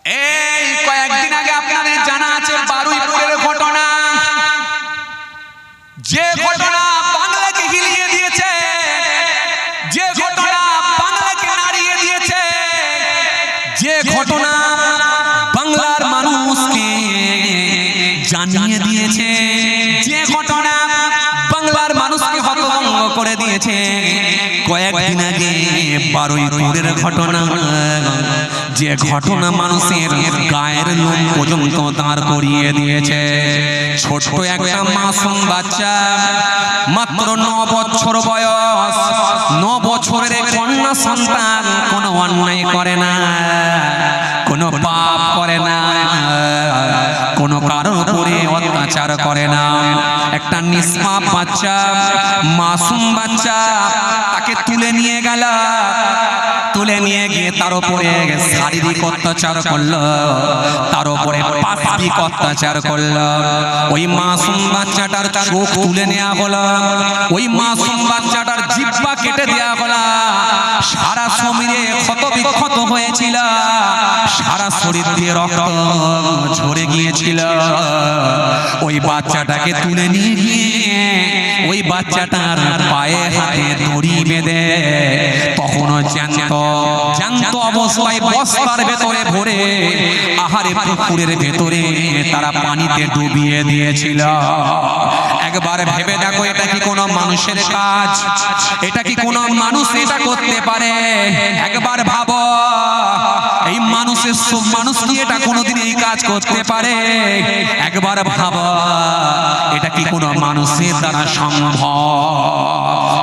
এই কয়েকদিন আগে আপনাদের জানা আছে বারুইপুরের ঘটনা, যে ঘটনা বাংলাকে হিলিয়ে দিয়েছে, যে ঘটনা বাংলাকে নাড়িয়ে দিয়েছে, যে ঘটনা বাংলার মানুষকে জানিয়ে দিয়েছে, যে ঘটনা বাংলার মানুষকে হতভম্ব করে দিয়েছে। কয়েকদিন আগে বারুইপুরের ঘটনা, যে ঘটনা মানুষের গায়ের লোম পর্যন্ত দাঁড় করিয়ে দিয়েছে। ছোট্ট একটা মাসুম বাচ্চা, মাত্র 9 বছর বয়স, 9 বছরের কন্যা সন্তান কোনো অন্যায় করে না, কোনো পাপ করে না, কোনো কারোর উপরে অত্যাচার করে না। একটা নিষ্পাপ বাচ্চা, মাসুম বাচ্চা, তাকে তুলে নিয়ে গেল, তুলে নিয়ে গিয়ে তার উপরে শারীরিক অত্যাচার করলো, তার উপরে পাশবিক অত্যাচার করলো। ওই মাসুম বাচ্চাটার চোখ তুলে নেওয়া হলো, ওই মাসুম বাচ্চাটার জিহ্বা কেটে দেওয়া হলো। সারা শরীরে ক্ষত বিক্ষত হয়েছিল, সারা শরীর দিয়ে রক্ত ঝরে গিয়েছিল। ওই বাচ্চাটাকে তুলে নিয়ে গিয়ে ওই বাচ্চাটার পায়ে হাতে দড়ি বেঁধে তখনও জ্যান্ত অবস্থায় বস্তার ভেতরে ভরে আহারে পুকুরের ভেতরে তারা পানিতে ডুবিয়ে দিয়েছিল। একবার ভেবে দেখো, এটা কি কোনো মানুষের কাজ? এটা কি কোনো মানুষ এটা করতে পারে? একবার ভাবো, এই মানুষ কি এটা কোনোদিন এই কাজ করতে পারে? একবার ভাবো, এটা কি কোনো মানুষের দ্বারা সম্ভব?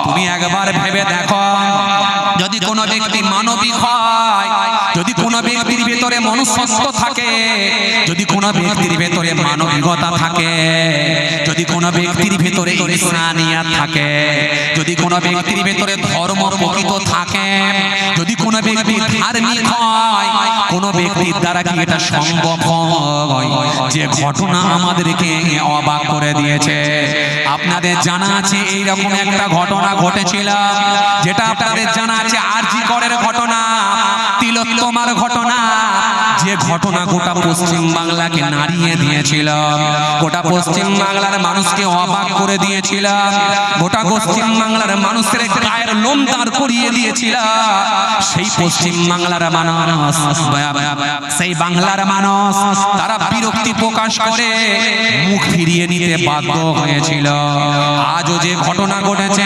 তুমি একবার ভেবে দেখো, যদি কোনো ব্যক্তি মানবিক হয়, যদি কোনো ব্যক্তির ভেতরে মনুষ্যত্ব থাকে, যদি কোনো ব্যক্তির ভেতরে মানবিকতা থাকে, যদি কোনো ব্যক্তির ভেতরে ইনসানিয়াত থাকে, যদি কোনো ব্যক্তির ভেতরে ধর্ম প্রকৃত থাকে, যদি কোনো ব্যক্তি ধার্মিক হয়, কোনো ব্যক্তির দ্বারা কি এটা সম্ভব হয়? যে ঘটনা আমাদেরকে অবাক করে দিয়েছে। আপনাদের জানা আছে এইরকম একটা ঘটনা ঘটেছিল, যেটা আপনাদের জানা আছে আরজি করের ঘটনা, তিলোত্তমার ঘটনা, যে ঘটনা গোটা পশ্চিম বাংলাকে নাড়িয়ে দিয়েছিল, গোটা পশ্চিম বাংলার মানুষকে অবাক করে দিয়েছিল, গোটা পশ্চিম বাংলার মানুষের গায়ের লোম দাঁড় করিয়ে দিয়েছিল। সেই পশ্চিম বাংলার মানুষ, সেই বাংলার মানুষ, তারা বিরক্তি প্রকাশ করে মুখ ফিরিয়ে নিতে বাধ্য হয়েছিল। আজও যে ঘটনা ঘটেছে,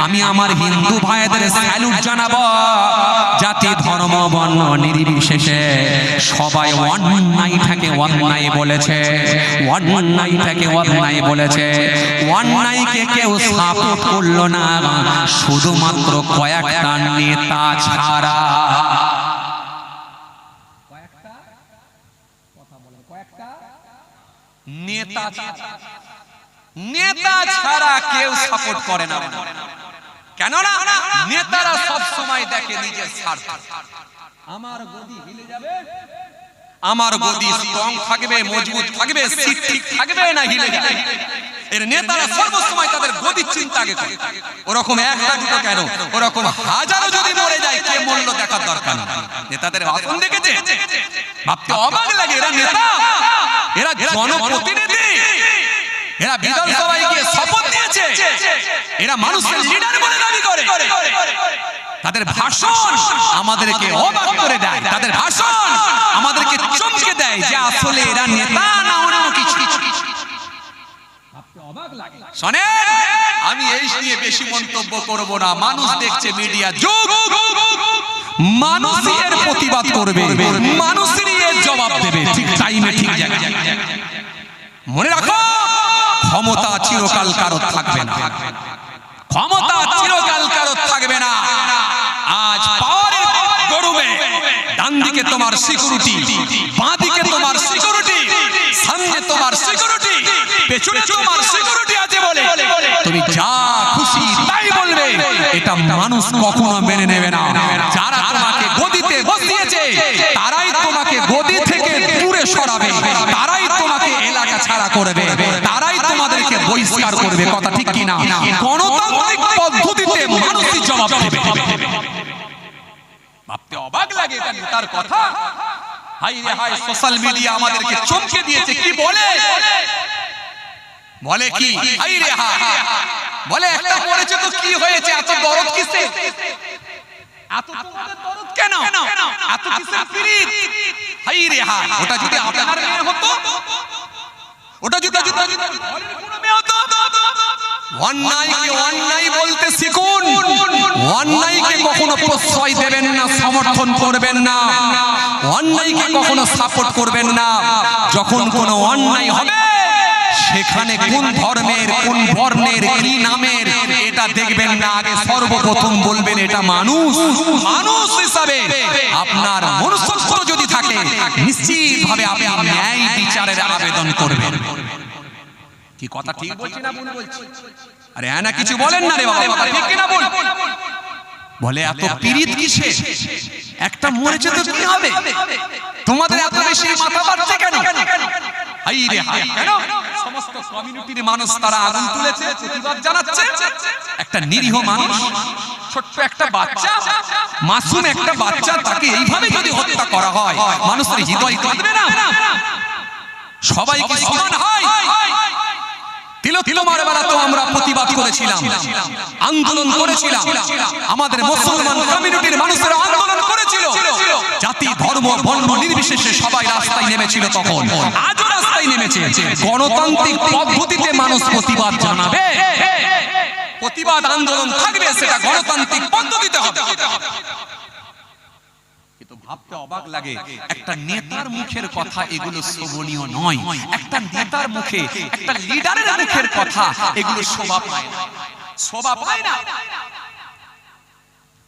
আমি আমার হিন্দু ভাইদের স্যালুট জানাবো। জাতি ধর্ম বর্ণ নির্বিশেষে সবাই অন্যায়টাকে অন্যায় বলেছে, অন্যায়টাকে অন্যায় বলেছে। অন্যায়কে কেউ সাপোর্ট করলো না, শুধুমাত্র কয়েকটা নেতা ছাড়া। নেতা ছাড়া কেউ সাপোর্ট করে না। কেননা নেতারা সব সময় দেখে নিজের স্বার্থ। আমার গদি হিলে যাবে, আমার গদি স্ট্রং থাকবে, মজবুত থাকবে, সিট ঠিক থাকবে না হিলে যাবে। এর নেতারা সর্বসময় তাদের গদির চিন্তা আগে করে। ওরকম একটা দুটো কেন, ওরকম হাজারো যদি মরে যায়, কে মূল্য দেখার দরকার নেই। নেতাদের ভাষণ দেখেছে, ভাবতে অবাক লাগে। এরা নেতা, এরা জনপ্রতিনিধি, এরা বিধানসভায় গিয়ে শপথ নিয়েছে, এরা মানুষের লিডার বলে দাবি করে। তাদের ভাষণ আমাদেরকে অবাক করে দেয়, তাদের ভাষণ আমাদেরকে চমকে দেয় যে আসলে এরা নেতা না অন্য কিছু। শোনেন, আমি এই নিয়ে বেশি মন্তব্য করব না। মানুষ দেখছে, মিডিয়া যুগ, মানুষের প্রতিবাদ করবে, মানুষেরই এর জবাব দেবে, ঠিক টাইমে ঠিক জায়গায়। মনে রাখো, ক্ষমতা চিরকাল কারো থাকবে না, ক্ষমতা চিরকাল কারো থাকবে না। আজ পাওয়ারের গরুবে ডান দিকে তোমার সিকিউরিটি, বাঁ দিকে তোমার সিকিউরিটি, সামনে তোমার সিকিউরিটি, পেছনে তোমার সিকিউরিটি আছে বলে তুমি যা খুশি তাই বলবে, এটা মানুষ কখনো মেনে নেবে না। যারা তোমাকে গদিতে বসিয়েছে, তারাই তোমাকে গদি থেকে দূরে সরাবে, তারাই তোমাকে এলাকা ছাড়া করবে, তারাই তোমাদেরকে বহিষ্কার করবে। কথা ঠিক কিনা? গণতান্ত্রিক পদ্ধতিতে মানুষই জবাব দেবে। ভাবতে অবাক লাগে, এটা নেতার কথা। হাই রে হাই, সোশ্যাল মিডিয়া আমাদেরকে চমকে দিয়েছে। কি বলে বলে কি হাই রে হাই, বলে একটা মরেছে তো কি হয়েছে, এত দরদ কিসে, এত তোমাদের দরদ কেন, এত কিসের পীড়িত? হাই রে হাই, ওটা যদি আপনার মেয়ে হতো, ওটা যদি কোনো মেয়ে হতো, অন্যায়কে অন্যায় বলতে শিখুন, অন্যায়কে কখনো প্রশ্রয় দেবেন না, সমর্থন করবেন না, অন্যায়কে কখনো সাপোর্ট করবেন না। যখন কোনো অন্যায় হবে সেখানে কোন ধর্মের, কোন বর্ণের, কি নামের এটা দেখবেন না, আগে সর্বপ্রথম বলবেন এটা মানুষ। মানুষ হিসাবে আপনার মনুষ্যত্ব যদি থাকে নিশ্চিতভাবে আপনি ন্যায় বিচারের আবেদন করবেন। কি কথা ঠিক বলছি না ভুল বলছি? আরে হ্যাঁ না কিছু বলেন না রে বাবা, কথা ঠিক কি না বল? বলে এত পীড়িত কিসে, একটা মরেছে তো কি হবে, তোমাদের এত বেশি মাথা বাড়ছে কেন? হাই রে হাই, কেন? সমস্ত কমিউনিটির মানুষ তারা আগুন তুলেছে, প্রতিবাদ জানাচ্ছে। একটা নিরীহ মানুষ, ছোট্ট একটা বাচ্চা, মাসুম একটা বাচ্চা, তাকে এইভাবে যদি হত্যা করা হয় মানুষের হৃদয় কাঁদবে না? সবাই কি সমান হয়? তিলোত্তমার বেলাতেও আমরা প্রতিবাদ করেছিলাম, আন্দোলন করেছিলাম, আমাদের মুসলমান কমিউনিটির মানুষেরা আন্দোলন করেছিল, জাতি ধর্ম বর্ণ নির্বিশেষে সবাই রাস্তায় নেমেছিল। তখন আজও রাস্তায় নেমেছে। গণতান্ত্রিক পদ্ধতিতে মানুষ প্রতিবাদ জানাবে, প্রতিবাদ আন্দোলন থাকবে, সেটা গণতান্ত্রিক পদ্ধতিতে হবে। কিন্তু ভাবতে অবাক লাগে, একটা নেতার মুখের কথা এগুলো শোভনীয় নয়, একটা নেতার মুখে, একটা লিডারের মুখের কথা এগুলো শোভা পায় না, শোভা পায় না।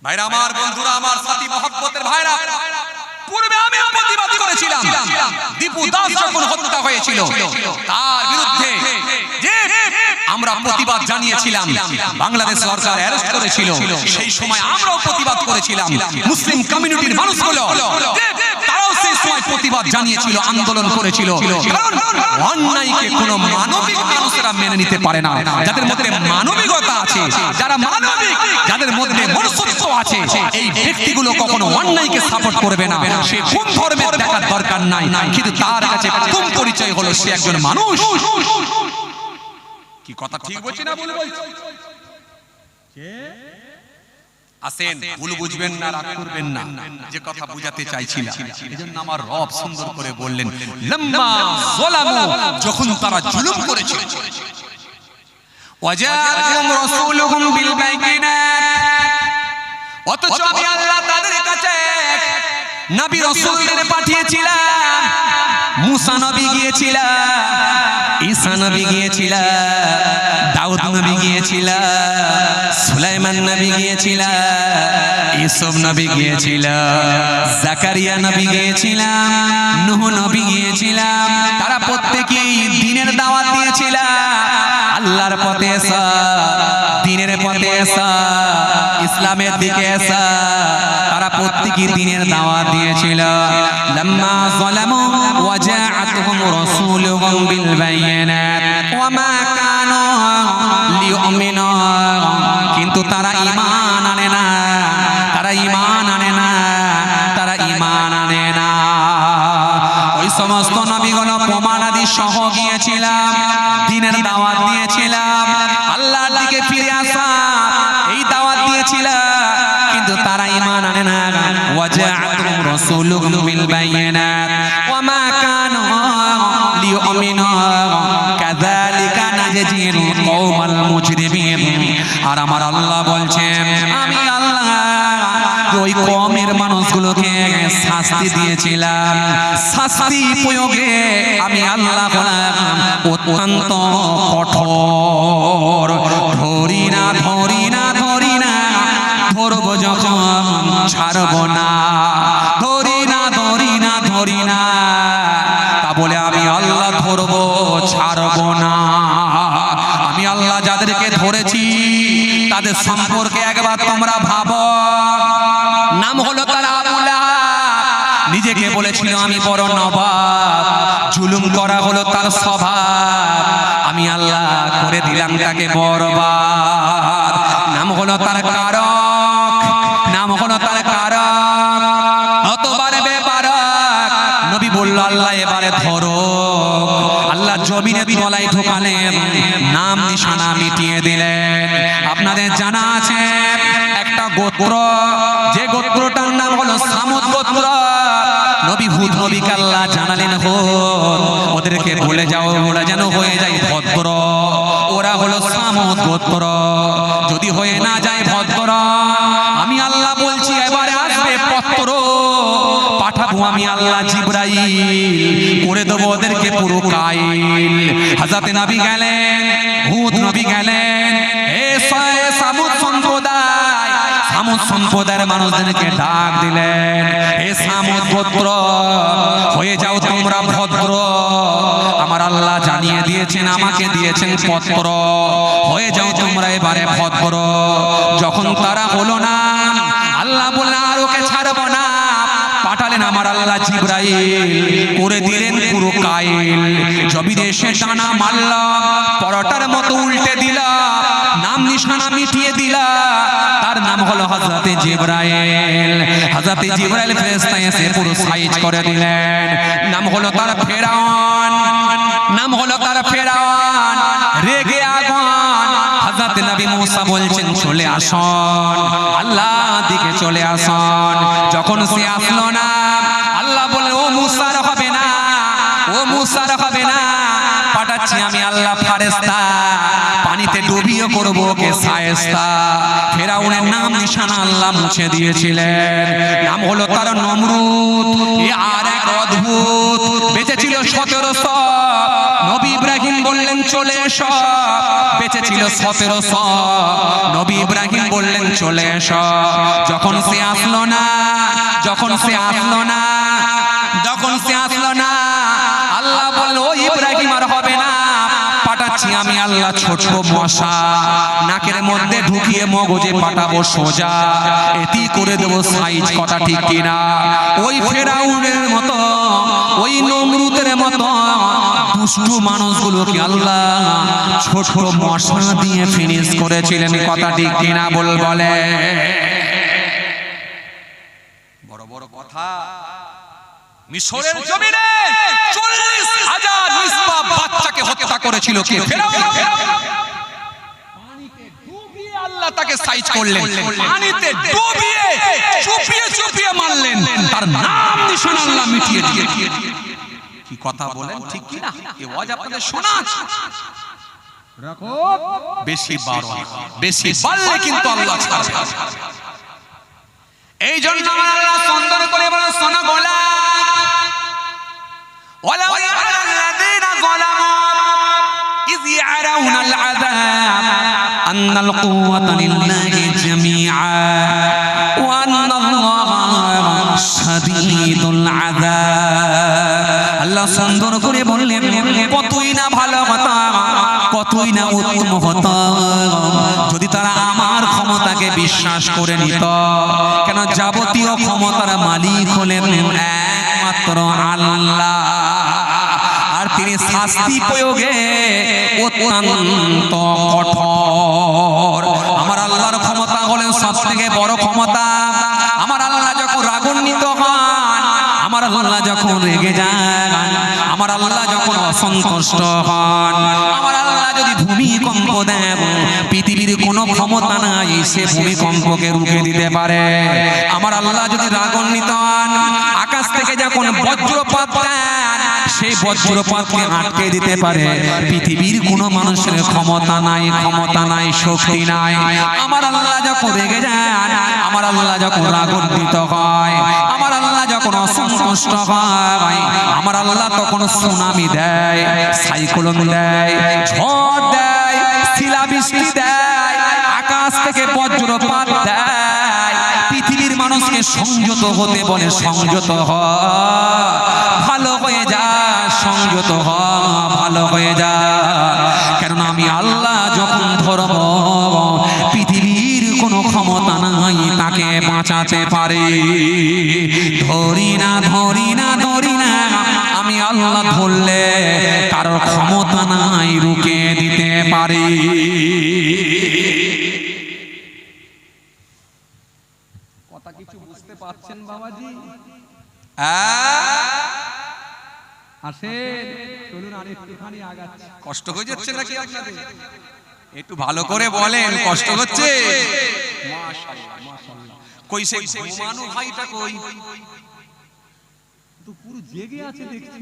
ভাইরা আমার, বন্ধুরা আমার, সাথী মহব্বতের ভাইরা, পূর্বে আমিও প্রতিবাদ করেছিলাম। দীপু দাস যখন হত্যা হয়েছিল তার বিরুদ্ধে যে আমরা প্রতিবাদ জানিয়েছিলাম, বাংলাদেশ সরকার অ্যারেস্ট করেছিল, সেই সময় আমরাও প্রতিবাদ করেছিলাম। মুসলিম কমিউনিটির মানুষগুলো তারাও সেই সময় প্রতিবাদ জানিয়েছিল, আন্দোলন করেছিল। কারণ অন্যায়কে কোনো মানবিক মানুষেরা মেনে নিতে পারে না। যাদের মধ্যে মানবিকতা আছে, যারা মানবিক, যাদের মধ্যে মনুষ্যত্ব আছে, এই ব্যক্তিগুলো কখনো অন্যায়কে সাপোর্ট করবে না। সে কোন ধর্মের দেখার দরকার নাই, কিন্তু তার কাছে প্রথম পরিচয় হলো সে একজন মানুষ। কি কথা ঠিক বলছি না ভুল বলছি? আসেন, ভুল বুঝবেন না, রাগ করবেন না, যে কথা বুঝাতে চাইছিলাম এজন্য আমার রব সুন্দর করে বললেন, লাম্মা যালামু, যখন তারা জুলুম করেছে, ওয়াজাআকুম রাসূলুহুম বিল বাইয়িনাত, অথচ আমি আল্লাহ তাদের কাছে নবী রাসূলদের পাঠিয়েছিলাম। মুসা নবী গিয়েছিলেন, ঈসা নবী গিয়েছিলেন, দাউদ নবী গিয়েছিলেন, সুলাইমান নবী গিয়েছিলেন, ইউসুফ নবী গিয়েছিলেন, জাকারিয়া নবী গিয়েছিলেন, নূহ নবী গিয়েছিলেন। তারা প্রত্যেকেই দ্বীনের দাওয়াত দিয়েছিলেন, আল্লাহর পথে এসা, দ্বীনের পথে এসা, ইসলামের দিকে এসা। তারা প্রত্যেকেই দ্বীনের দাওয়াত দিয়েছিল। লাম্মা যালামু ওয়াজাআতুহুম রাসূলুহুম বিল বাইয়িনাত ওয়া মা কানু লিউমিনু, কিন্তু তারা ঈমান আনে না, তারা ঈমান আনে না, তারা ঈমান আনে না। ওই সমস্ত নবীগণ প্রমাণাদি সহ গিয়েছিলাম, দ্বীনের দাওয়াত দিয়েছিলাম, আল্লাহর দিকে ফিরে আসা এই দাওয়াত দিয়েছিলাম, কিন্তু তারা ঈমান আনে না। ওয়াজাআতুহুম রাসূলুহুম বিল বাইয়িনাত ওয়া মা কানু লিউমিনু কাযালিকা নাজজিল কওমাল মুজরিমিন। আর আমার আল্লাহ বলছেন, আমি আল্লাহ ওই কওমের মানুষগুলোকে শাস্তি দিয়েছিলাম, শাস্তি প্রয়োগে আমি আল্লাহ হলাম অত্যন্ত কঠোর। ধরি না ধরি না ধরি না, ধরবো যখন ছাড়বো না, ধরি না ধরি না ধরি না, তা বলে আমি আল্লাহ ধরবো ছাড়বো না। আমি আল্লাহ যাদেরকে ধরেছি তাদের সম্পর্কে একবার তোমরা ভাবো। নাম হলো তার আবু লাহাব, নিজেকে বলেছিল আমি বড় নবাব, জুলুম করা হলো তার স্বভাব, আমি আল্লাহ করে দিলাম তাকে বরবাদ। নাম হলো তার কারক, নাম হলো তার কারক, অতবার বেবারক, নবী বলল আল্লাহ এবারে ধরো। আল্লাহ জমিনে তলায় ঢোকালেন, নাম নিশানা মিটিয়ে দিলেন। আপনাদের জানা আছে একটা গোত্র, যে গোত্রটার নাম হলো সামুদ গোত্র। নবী হুদ নবীকে আল্লাহ জানালেন, হুদ ওদেরকে বলে যাও ওরা যেন হয়ে যায় ভদ্র। ওরা হলো সামুদ গোত্র, যদি হয়ে না যায় ভদ্র, আমি আল্লাহ বলছি এবারে আসবে পত্র পাঠাবো আমি আল্লাহ জিবরাইল, করে দেবো ওদেরকে পুরো কাইল। হযরত নবী গেলেন, হুদ নবী গেলেন, হে সামুদ সম্প্রদায়, সামুদ সম্প্রদায়ের মানুষদেরকে ডাক দিলেন, হে সামুদ গোত্র হয়ে যাও তোমরা ভদ্র। আমার আল্লাহ জানিয়ে দিয়েছেন, আমাকে দিয়েছেন পত্র, হয়ে যাও তোমরা এবারে ভদ্র। যখন তারা হলো না, আল্লাহ বললেন আর ওকে ছাড়বো না। পাঠালেন আমার আল্লাহ জিবরাইল, করে দিলেন পুরো কাইল। জমিনে এসে টানা মারল, পরোটার মতো উল্টে দিল, নাম নিশানা মিটিয়ে দিল। তার নাম হলো হযরতে জিবরাইল। হযরতে জিবরাইল ফেরেশতা এসে পুরো সাইজ করে দিলেন। নাম হলো তার ফেরাউন, নাম হলো তার ফেরাউন। রেগে আগুন। হযরতে নবী মুসা বলছেন চলে আসুন, আল্লাহ দিকে চলে আসুন। যখন সে আসলো না, আল্লাহ বলে ও মুসার হবে না, ও মুসার হবে না, পাঠাচ্ছি আমি আল্লাহ ফেরেশতা, পানিতে ডুবিয়ে করবো কে শায়েস্তা। ফেরাউনের নাম নিশানা আল্লাহ মুছে দিয়েছিলেন। নাম হলো তার নমরুদ। এ আর এক অদ্ভুত, বেঁচে ছিল 1700। নবী ইব্রাহিম বললেন চলে এসো, বেঁচে ছিল 1700। নবী ইব্রাহিম বললেন চলে এসো। যখন সে আসলো না, যখন সে আসলো না, যখন সে আসলো না, আল্লাহ বলল ও ইব্রাহিম আর হবে না, পাঠাচ্ছি আমি আল্লাহ ছোট মশা, নাকের মধ্যে ঢুকিয়ে মগজে পাঠাবো সোজা, এটি করে দেবো সাইজ। কথা ঠিক কিনা? ওই ফেরাউনের মতো, ওই নমরুদের মতো দুষ্টু মানুষগুলোকে আল্লাহ ছোট মশা দিয়ে ফিনিশ করেছিলেন। কথা ঠিক কিনা বলে? বড় বড় কথা। মিশরের জমিনে 40,000 নিষ্পাপ বাচ্চাকে হত্যা করেছিল কে? ফেরাউন। পানিতে ডুবিয়ে আল্লাহ তাকে সাইজ করলেন, পানিতে ডুবিয়ে চুপিয়ে চুপিয়ে মারলেন, তার নাম নিশানা আল্লাহ মিটিয়ে দিলেন। কি কথা বলেন ঠিক কি না? এই ওয়াজ আপনাদের শোনা আছে? রাখো বেশি বাড়ো, বেশি বাড়লে কিন্তু আল্লাহ ছাড়বে। এই জন্য আমার আল্লাহ সুন্দর করে বলেন শোনো গোলাম, ওয়ালাউ ইয়ারা আল্লাযীনা যালামু ইয ইয়ারাউনাল আযাব আন্নাল কুওয়াতা লিল্লাহি জামিআ ওয়া আন্নাল্লাহা শাদীদুল আযাব। আল্লাহ সুন্দর করে বললেন কতই না ভালো কথা, কতই না উত্তম হতো যদি তারা আমার ক্ষমতাকে বিশ্বাস করে নিত। কেন? যাবতীয় ক্ষমতার মালিক হলেন একমাত্র আল্লাহ, আর তিনি শাস্তি প্রয়োগে অত্যন্ত কঠোর। আমার আল্লাহর ক্ষমতা হলেন সবথেকে বড় ক্ষমতা। আমার আল্লাহ যখন রাগান্বিত হন, আমার আল্লাহ যখন রেগে যান, আমার আল্লাহ যখন অসন্তুষ্ট হন, আমার আল্লাহ যদি ভূমিকম্প দেন, পৃথিবীর কোনো ক্ষমতা নাই সে ভূমিকম্পকে রুখে দিতে পারে। আমার আল্লাহ যদি রাগান্বিত হন, আকাশ থেকে যখন বজ্রপাত দেন, সেই বজ্রপাতকে আটকে দিতে পারে। পৃথিবীর কোনো মানুষের ক্ষমতা নাই, ক্ষমতা নাই, শক্তি নাই। আমার আল্লাহ যখন রেগে যান, আমার আল্লাহ যখন রাগান্বিত হয়, আমার আল্লাহ যখন অসন্তুষ্ট হয়, আমার আল্লাহ তখন সুনামি দেয়, সাইক্লোন দেয়, ঝড় দেয়, শিলাবৃষ্টি দেয়, আকাশ থেকে বজ্রপাত দেয়। পৃথিবীর মানুষকে সংযত হতে বলে, সংযত হ, ভালো হয়ে যা, সংযত হ, ভালো হয়ে যা। কেননা আমি আল্লাহ যখন ধরব, পৃথিবীর কোনো ক্ষমতা নাই তাকে বাঁচাতে পারে। ধরি না, ধরি না, ধরি না, আমি আল্লাহ ধরলে কারোর ক্ষমতা নাই রুখে দিতে পারে। কথা কিছু বুঝতে পারছেন বাবাজি? আসেন চলুন আর একটুখানি আগাচ্ছি। কষ্ট হয়ে যাচ্ছে নাকি আপনাদের? একটু ভালো করে বলেন, কষ্ট হচ্ছে? মাশাআল্লাহ মাশাআল্লাহ। কই সেই ঘুমানো ভাইটা কই? তো পুরো জেগে আছে দেখছি।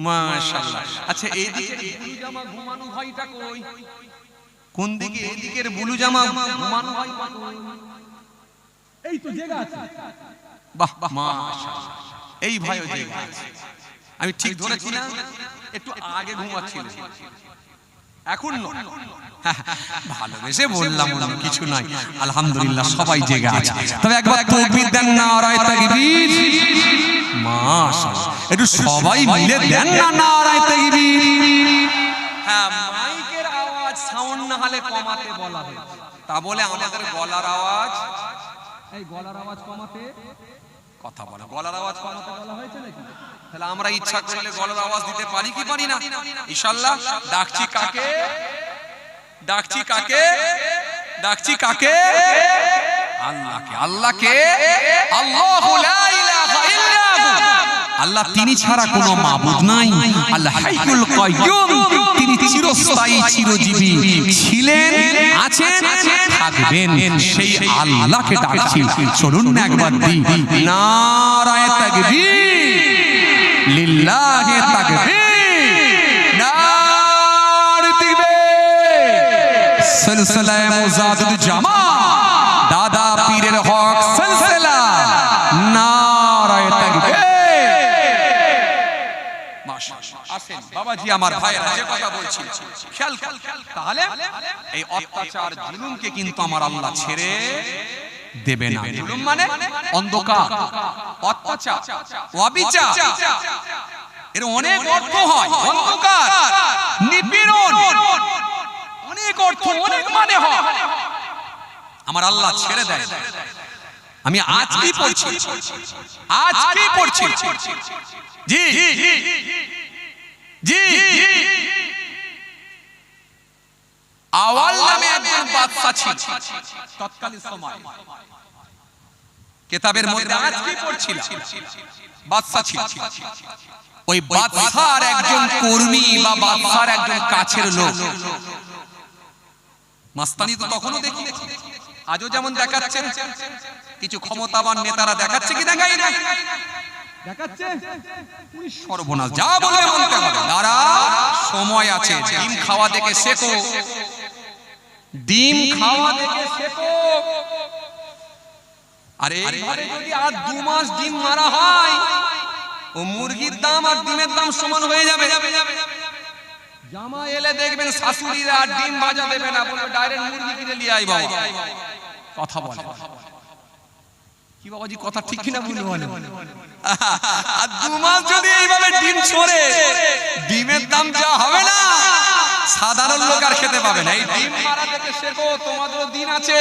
মাশাআল্লাহ। আচ্ছা এইদিকে ব্লু জামা ঘুমানো ভাইটা কই? কোন দিকে? এদিকের ব্লু জামা ঘুমানো ভাইটা কই? এই তো জেগে আছে। বাহ বাহ মাশাআল্লাহ। এই ভাইও জেগে আছে। আমি ঠিক ধরেছি না? একটু আগে ঘুমাচ্ছিল, এখন ভালোবেসে বললাম অন্য কিছু নাই। আলহামদুলিল্লাহ সবাই জেগে আছে। তবে একবার তাকবীর দেন, নারায়ে তাকবীর। মাশাআল্লাহ, একটু সবাই মিলে দেন না নারায়ে তাকবীর। হ্যাঁ, মাইকের আওয়াজ সাউন্ড না হলে কমাতে বলা হয়, তা বলে আমাদের গলার আওয়াজ, এই গলার আওয়াজ কমাতে কথা বলা, গলার আওয়াজ কমাতে বলা হয়েছে নাকি? তাহলে আমরা ইচ্ছা করলে গলার আওয়াজ দিতে পারি কি পারি না? ইনশাআল্লাহ। ডাকছি কাকে? ডাকছি কাকে? ডাকছি কাকে? আল্লাহকে। আল্লাহকে। আল্লাহু লা ইলাহা ইল্লাহু, আল্লাহ তিনি ছাড়া কোনো মাবুদ নাই। আল্লাহ হাইয়ুল কাইয়ুম, তিনি চিরস্থায়ী চিরজীবী, ছিলেন, আছেন, থাকবেন। সেই আল্লাহকে ডাকছি। চলুন না একবার দিই নারায়ে তাকবীর, লিল্লাহি তাকবীর, নারে তাকবীর। সিলসিলায়ে মুজাদ্দিদ জামা দাদা পীরের হক সিলসিলা, নারায়ে তাকবীর। আসেন বাবাজি, আমার ভাইরা যে কথা বলছি খেয়াল করুন। তাহলে এই অত্যাচার জুলুমকে কিন্তু আমার আল্লাহ ছেড়ে দেবে না। জুলুম মানে অন্ধকার, অত্যাচার, অবিচার, এর অনেক অর্থ হয়। অন্ধকার, নিপীড়ন, অনেক অর্থ, অনেক মানে হয়। আমার আল্লাহ ছেড়ে দেয়। আমি আজ কি পড়ছি, আজ কি পড়ছি? জি জি, আওয়াল নামে একজন বাদশা ছিল তৎকালীন সময়। কিতাবের মধ্যে আজ কি পড়ছিলাম, বাদশা ছিল। ওই বাদশার একজন কর্মী বা বাদশার একজন কাছের লোক, মাস্তানি তো তখনও দেখি, আজও যেমন দেখাচ্ছে কিছু ক্ষমতাবান নেতারা, দেখাচ্ছে কি দেখাই না? দেখাচ্ছে। সর্বনাশ, যা বলবে বলতে হবে। দাঁড়া, সময় আছে। ডিম খাওয়া দেখে শেখো, ডিম খাওয়া দেখে শেখো। আরে এইভাবে যদি আর 2 মাস ডিম মারা হয়, ও মুরগির দাম আর ডিমের দাম সমান হয়ে যাবে। জামা এলে দেখবেন শাশুড়িরা আর ডিম ভাজা দেবে না, বলবে ডাইরেক্ট মুরগি কিনে নিয়ে আই বাবা। কথা বলে কি বাবাজি, কথা ঠিক কিনা ভুল বলে? আর 2 মাস যদি এইভাবে ডিম ছড়ে, ডিমের দাম যা হবে না, সাধারণ লোক আর খেতে পাবে না। এই ডিম মারা থেকে শেখো, তোমাদেরও দিন আছে।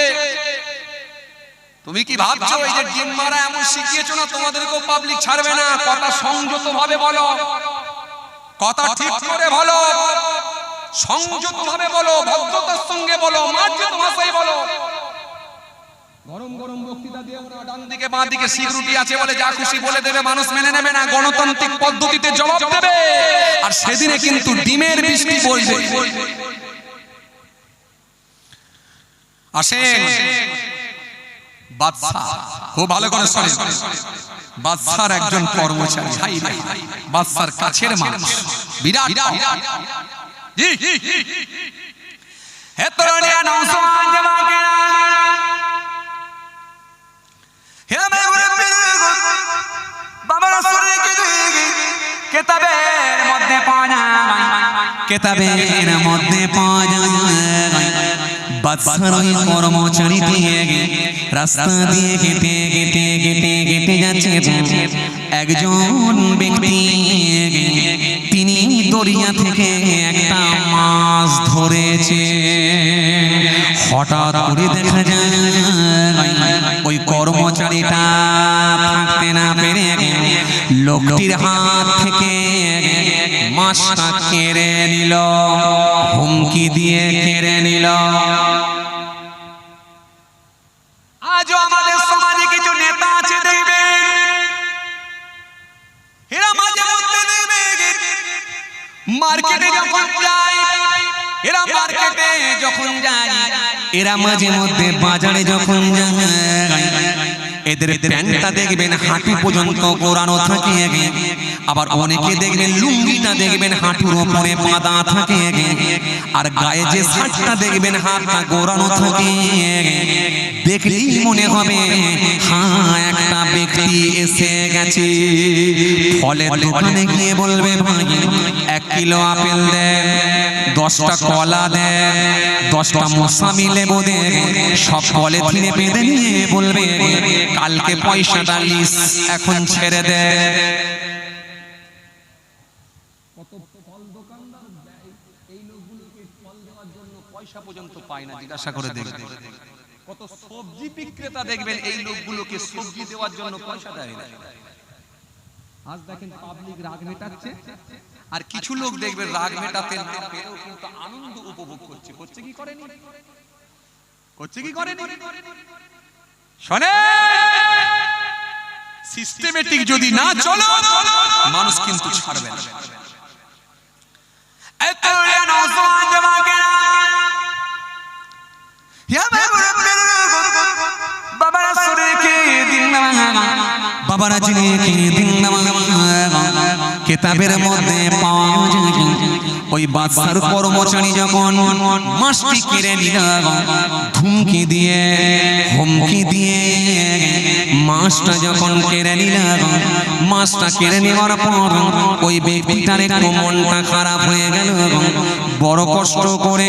তুমি কি ভাবছো এই যে ডিম মারা এমন শিখিয়েছো না, তোমাদেরকেও পাবলিক ছাড়বে না? কথা সংযত ভাবে বলো, কথা ঠিক করে বলো, সংযত ভাবে বলো, ভদ্রতার সঙ্গে বলো, মার্জিত ভাষায় বলো। গরম গরম বক্তৃতা দিও না। ডান দিকে বাঁ দিকে সিকিউরিটি আছে বলে যা খুশি বলে দেবে, মানুষ মেনে নেবে না। গণতান্ত্রিক পদ্ধতিতে জবাব দেবে। আর সেদিনে কিন্তু ডিমের বৃষ্টি বইবে। আসেন, বাদশা খুব ভালো করে শুনুন। বাদশার একজন কর্মচারী, হাই রে, বাদশার কাছের মানুষ, বিরাট জি হে তরুণিয়া নওজওয়ান জওয়ান, হে মেরে বাবা রাসূল কিতাবের মধ্যে পাওয়া যায়, কিতাবের মধ্যে পাওয়া যায় বাদশার ওই কর্মচারীটি রাস্তা দিয়ে হেঁটে হেঁটে হেঁটে হেঁটে যাচ্ছে। একজন ব্যক্তি তিনি দরিয়া থেকে একটা মাছ ধরেছে। হঠাৎ করে দেখা যায় ওই কর্মচারীটা থাকতে না পেরে লোকটির হাত থেকে মাছটা কেড়ে নিল, হুমকি দিয়ে কেড়ে নিল। আজও আমাদের সমাজে কিছু নেতা আছে দেখবেন, এরা মাঝে মধ্যে দেখবেন মার্কেটে যখন যায়, এরা মার্কেটে যখন যায়, এরা মাঝে মধ্যে বাজারে যখন যায়, এদের প্যান্টটা দেখবেন হাঁটু পর্যন্ত গোড়ানো থাকে, আবার অনেকে দেখবেন লুঙ্গিটা দেখবেন হাঁটুর উপরে বাঁধা থাকে, আর গায়ে যে শার্টটা দেখবেন হাতটা গোড়ানো থাকে। দেখলেই মনে হবে হ্যাঁ একটা ব্যক্তি এসে গেছে। ফলের দোকানে গিয়ে বলবে ভাই 1 কিলো আপেল দেন, 10টা কলা দেন, 10টা মৌসুমী লেবু দেন, সব পলিথিনে বেঁধে নিয়ে বলবে কালকে পয়সাটা লিস এখন ছেড়ে দে। কত ফল দোকানদার এই লোকগুলোকে ফল দেওয়ার জন্য পয়সা পর্যন্ত পায় না, জিজ্ঞাসা করে দেখবেন। কত সবজি বিক্রেতা দেখবেন এই লোকগুলোকে সবজি দেওয়ার জন্য পয়সা দেয় না। আজ দেখেন পাবলিক রাগ মেটাচ্ছে, আর কিছু লোক দেখবেন রাগ মেটাতে না পেরেও কিন্তু আনন্দ উপভোগ করছে। করছে কি করেনি? করছে কি করেনি? শোনে, সিস্টেমেটিক যদি না চলো মানুষ কিন্তু ছাড়বে না। এত নওজোয়ান জওয়ানেরা বাবারা সুরে কে দিন বাবারা জিনে কে দিন কিতাবের মধ্যে পাওয়া যায় ওই বাদশার কর্মচারী যখন মাছটি কেড়ে নিল, ধুমকি দিয়ে হুমকি দিয়ে মাছটা যখন কেড়ে নিল, মাছটা কেড়ে নেওয়ার পর ওই ব্যক্তিটার একটু মনটা খারাপ হয়ে গেল। বড় কষ্ট করে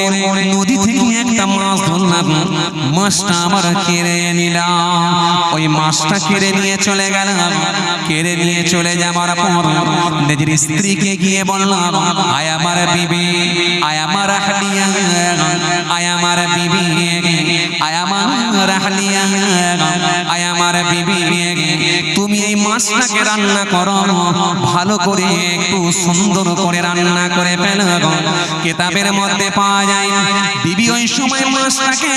নদী থেকে একটা মাছ ধরলাম, মাছটা আবার কেড়ে নিলাম। ওই মাছটা কেড়ে নিয়ে চলে গেল। কেড়ে নিয়ে চলে যাওয়ার পর নিজের স্ত্রীকে গিয়ে বললাম, আয় আমার বিবি, আয় আমার আহলিয়া, আয় আমার বিবি, আয় আমার আহলিয়া, আয় আমার বিবি, তুমি এই মাছটাকে রান্না করো, ভালো করে একটু সুন্দর করে রান্না করে ফেলো। কিতাবের মধ্যে পাওয়া যায় বিবি ওই সময় মাছটাকে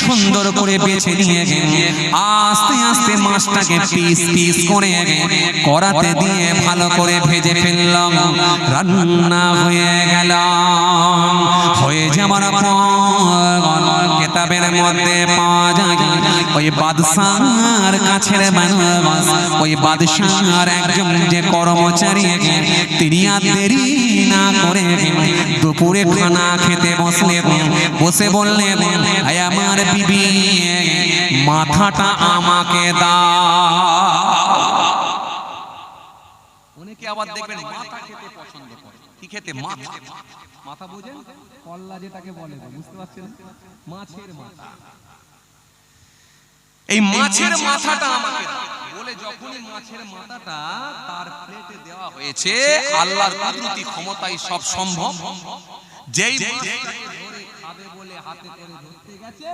সুন্দর করে বেছে নিয়ে আস্তে আস্তে মাছটাকে পিস পিস করে কড়াতে দিয়ে ভালো করে ভেজে ফেললাম। রান্না হয়ে গেল। হয়ে যাবার পর কিতাবের মধ্যে পাওয়া যায় ওই বাদশার কাছের মানুষ, ওই বাদশার একজন যে কর্মচারী, তিনি আর দেরি না করে দুপুরে খানা খেতে বসলেন। বসে বললেন, আয় আমার বিবি, মাথাটা আমাকে দাও। অনেকে আবার দেখবেন মাথা খেতে পছন্দ করে। কি খেতে? মাথা। মাথা বুঝেন? কল্লা যেটাকে বলে, বুঝতে পারছেন? মাছের মাথা। এই মাছের মাথাটা আমাকে বলে যখনই মাছের মাথাটা তার প্লেটে দেওয়া হয়েছে, আল্লাহর কুদরতি ক্ষমতায় সব সম্ভব। যেই খাবে বলে হাতে করে ধরতে গেছে,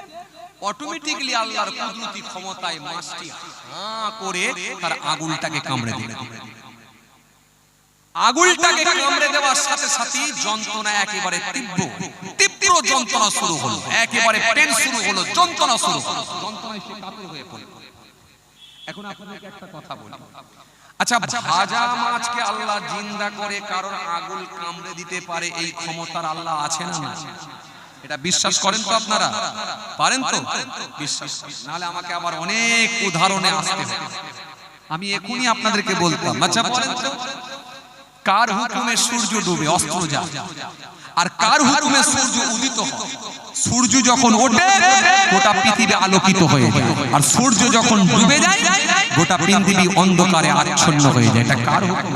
অটোমেটিক্যালি আল্লাহর কুদরতি ক্ষমতায় মাছটি হাঁ করে তার আগুলটাকে কামড়ে দিল। আগুলটাকে কামড়ে দেওয়ার সাথে সাথে যন্ত্রণা একেবারে তীব্র যন্ত্রণা শুরু হলো, একেবারে পেন শুরু হলো, যন্ত্রণা শুরু হলো। যন্ত্রণায় সে কাতর হয়ে পড়ল। এখন আপনাদেরকে একটা কথা বলি, আচ্ছা ভাজা মাছকে আল্লাহ জিন্দা করে কারোর আগুল কামড়ে দিতে পারে, এই ক্ষমতার আল্লাহ আছে না? এটা বিশ্বাস করেন তো আপনারা? পারেন তো? বিশ্বাস নাহলে আমাকে আবার অনেক উদাহরণে আসতে হবে। আমি এখনই আপনাদেরকে বলতাম, আচ্ছা বলেন তো কার হুকুমে সূর্য ডুবে অস্ত যায়, আর কার হুকুমে সূর্য উদিত হয়? সূর্য যখন ওঠে গোটা পৃথিবী আলোকিত হয়ে যায়, আর সূর্য যখন ডুবে যায় গোটা পৃথিবী অন্ধকারে আচ্ছন্ন হয়ে যায়। এটা কার হুকুম?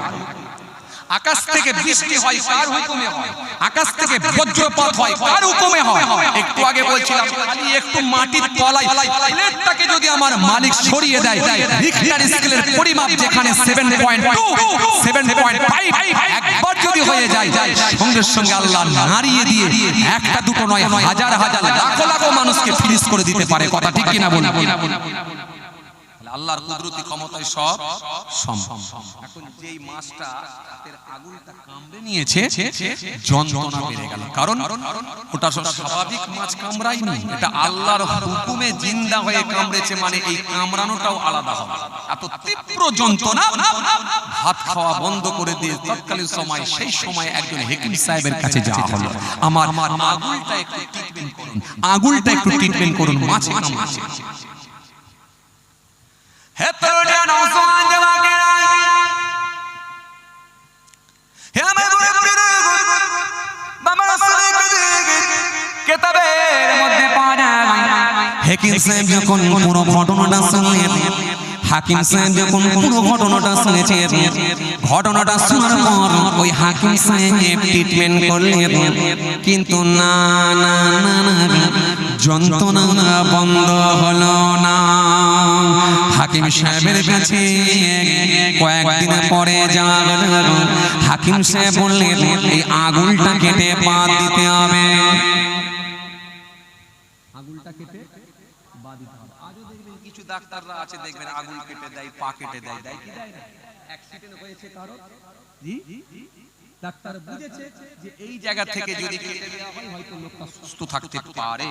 আকাশ থেকে বৃষ্টি হয় কার হুকুমে হয়? আকাশ থেকে বজ্রপাত হয় কার হুকুমে হয়? একটু আগে বলছিলাম খালি একটু মাটির তলায় প্লেটটাকে যদি আমার মালিক সরিয়ে দেয়, রিখটার স্কেলের পরিমাপ যেখানে 7.2 7.5 একবার যদি হয়ে যায়, সঙ্গে সঙ্গে আল্লাহ নাড়িয়ে দিয়ে একটা দুটো নয় হাজার হাজার লাখ লাখ মানুষকে ফিনিশ করে দিতে পারে। কথা ঠিক কিনা বলুন? আল্লাহর কুদরতি ক্ষমতায় সব সম্ভব। এখন যেই মাছটা হাতের আগুনটা কামড়ে নিয়েছে যন্ত্রণা বেড়ে গেল, কারণ ওটা স্বাভাবিক মাছ কামড়াই না, এটা আল্লাহর হুকুমে জিন্দা হয়ে কামড়েছে, মানে এই কামড়ানোটাও আলাদা হবে। এত তীব্র যন্ত্রণা, ভাত খাওয়া বন্ধ করে দিয়ে তৎকালীন সময়, সেই সময় একজন হাকিম সাহেবের কাছে যাওয়া হলো, আমার আগুলটা একটু ট্রিটমেন্ট করুন, আগুলটা একটু ট্রিটমেন্ট করুন, মাছে কামড়েছে। হে তরুণিয়া নওজওয়ান জওয়ানেরা, হে আমার বাবা কিতাবের মধ্যে পাওয়া যায়, হাকিম সাহেব যখন পুরো ঘটনাটা শুনলেন, হাকিম সাহেব যখন পুরো ঘটনাটা শুনেছেন, ঘটনাটা শোনার পর ওই হাকিম সাহেব ট্রিটমেন্ট করলেন, কিন্তু না না না না, যন্ত্রণা বন্ধ হলো না। হাকিম সাহেবের কাছে কয়েকদিন পরে যাওয়া গেল, হাকিম সাহেব বললেন এই আগুলটা কেটে বাদ দিতে হবে, আগুলটা কেটে বাদ দিতে হবে। আজও দেখবেন কিছু ডাক্তাররা আছে, দেখবেন আগুল কেটে দেয়, পা কেটে দেয়, দেয় কি দেয় না? অ্যাক্সিডেন্ট হয়েছে কারো, জি ডাক্তার বুঝেছে যে এই জায়গা থেকে যদি কেটে দেওয়া হয় হয়তো লোকটা সুস্থ থাকতে পারে,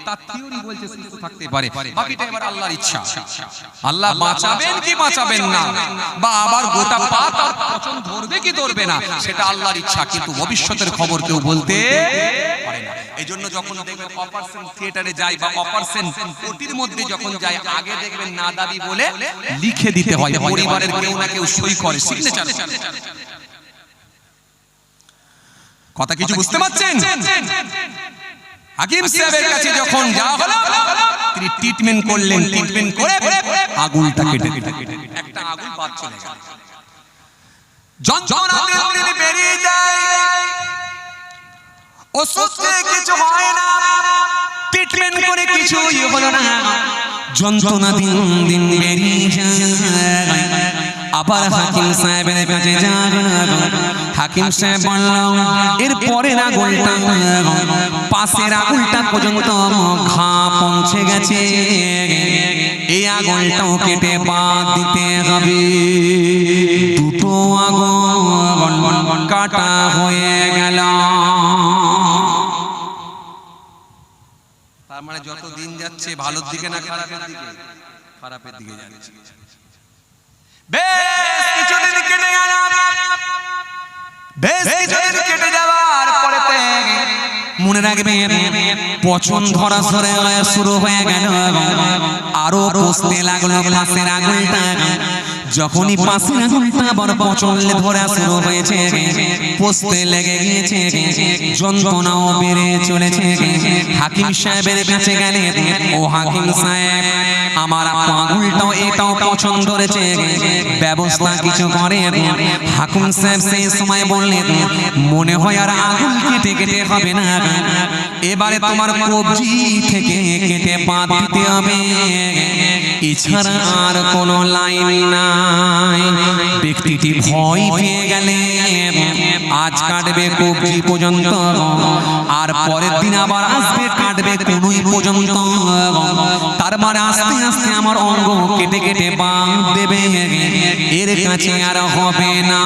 তার থিওরি বলছে সুস্থ থাকতে পারে, বাকিটা এবার আল্লাহর ইচ্ছা। আল্লাহ বাঁচাবেন কি বাঁচাবেন না, বা আবার গোটা পা তার পচন ধরবে কি ধরবে না, সেটা আল্লাহর ইচ্ছা, কিন্তু ভবিষ্যতের খবর কেউ বলতে পারে না। এইজন্য যখন দেখবেন অপারেশন থিয়েটারে যায় বা অপারেশন ওটির মধ্যে যখন যায়, আগে দেখবেন না দাবি বলে লিখে দিতে হয়, পরিবারের কেউ না কেউ সই করে, সিগনেচার। কথা কিছু বুঝতে পারছেন? হাকিম সাহেবের কাছে যখন যাওয়া হলো, তিনি ট্রিটমেন্ট করলেন, ট্রিটমেন্ট করে আগুলটা কেটে একটা আগুল বাদ চলে গেল, যন্ত্রণা দিন বেরিয়ে যায়, ওষুধে কিছু হয় না, ট্রিটমেন্ট করে কিছুই হলো না, যন্ত্রণা দিন দিন বেরিয়ে যায়। আবার হাকিম সাহেবের কাছে যান, হাকিম সাহেব বললাম এর পরের আগুলটা, পাশের আগুলটা পর্যন্ত ঘা পৌঁছে গেছে, এই আগুলটাও কেটে বাদ দিতে হবে। দুটো আগুল কাটা হয়ে গেল। তার মানে যত দিন যাচ্ছে ভালোর দিকে না খারাপের দিকে? খারাপের দিকে যাচ্ছে। বেশ কিছুদিন কেটে গেল, বেশ কিছুদিন কেটে যাওয়ার পরেতে মনে রাখবেন পচন ধরা শুরু হয়ে গেল, আরো পচতে লাগলো পাশের আগুলটা। যখনই পাশের আগুলটা আবার পচন ধরা শুরু হয়েছে, পচতে লেগে গিয়েছে, যন্ত্রণাও বেড়ে চলেছে। হাকিম সাহেবের কাছে গেলে, ও হাকিম সাহেব আমার আগুলটাও এটাও পচন ধরেছে, ব্যবস্থা কিছু করে। হাকিম সাহেব সেই সময় বললেন, মনে হয় আর আগুল কেটে কেটে হবে না, এবারে তোমার কবজি থেকে কেটে বাদ দিতে হবে, এছাড়া আর কোনো লাইন নাই। ব্যক্তিটি ভয় পেয়ে গেলে আজ কাটবে কবজি পর্যন্ত, আর পরের দিন আবার আসবে কাটবে কনুই পর্যন্ত, তার মানে আস্তে আস্তে আমার অঙ্গ কেটে কেটে বাদ দেবে, এর কাছে আর হবে না।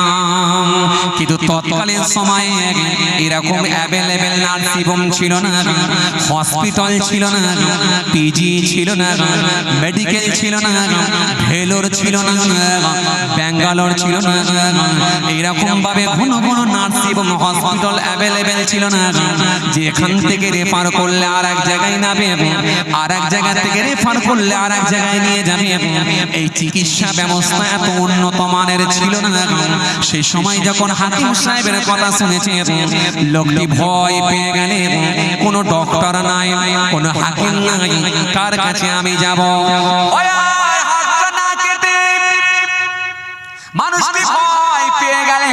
কিন্তু তৎকালীন সময়ে এরকম অ্যাভেলেবেল নার্সিং হোম ছিল না, হসপিটাল ছিল না, পিজি ছিল না, মেডিকেল ছিল না, ভেলোর ছিল না, ব্যাঙ্গালোর ছিল না, এইরকম ভাবে ঘন ঘন নার্সিং হোম হসপিটাল অ্যাভেলেবেল ছিল না, যেখান থেকে রেফার করলে আর এক জায়গায় নাবে, আর এক জায়গা থেকে রেফার করলে আর এক জায়গায় নিয়ে যাবে। এই চিকিৎসা ব্যবস্থা এত উন্নত মানের ছিল না। সেই সময় যখন হাকিম সাহেবের কথা শুনেছে, লোকটি ভয় পেয়ে গেলে, কোনো ডক্টর নাই, কোনো হাকিম নাই, কার কাছে আমি যাব? মানুষটি ভয় পেয়ে গেলে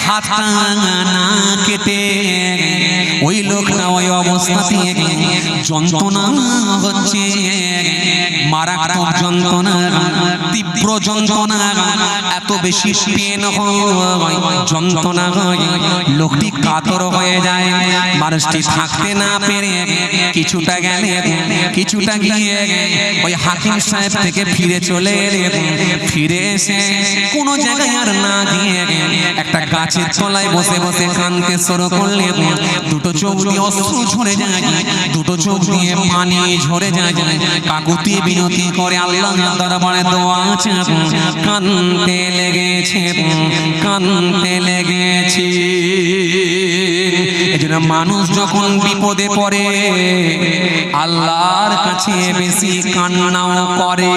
হাতটা না কেটে ওই লোকটা ওই অবস্থাতে যন্ত্রণা হচ্ছে, মারাত্মক যন্ত্রণা, তীব্র যন্ত্রণা, এত বেশি পেন হয়, যন্ত্রণা হয়, লোকটি কাতর হয়ে যায়। মানুষটি থাকতে না পেরে কিছুটা গেলে, কিছুটা গিয়ে ওই হাকিম সাহেব থেকে ফিরে চলে এলেন। ফিরে এসে কোনো জায়গায় আর না গিয়ে একটা গাছের তলায় বসে বসে কাঁদতে শুরু করলেন। দুটো চোখ দিয়ে অশ্রু ঝরে যায়, দুটো চোখ দিয়ে পানি ঝরে যায়, কাকুতি বিনতি করে আল্লাহর দরবারে দোয়া চান, কাঁদতে লেগেছে, কাঁদতে লেগেছে। এজন্য মানুষ যখন বিপদে পড়ে আল্লাহর কাছে বেশি কান্নাও করে।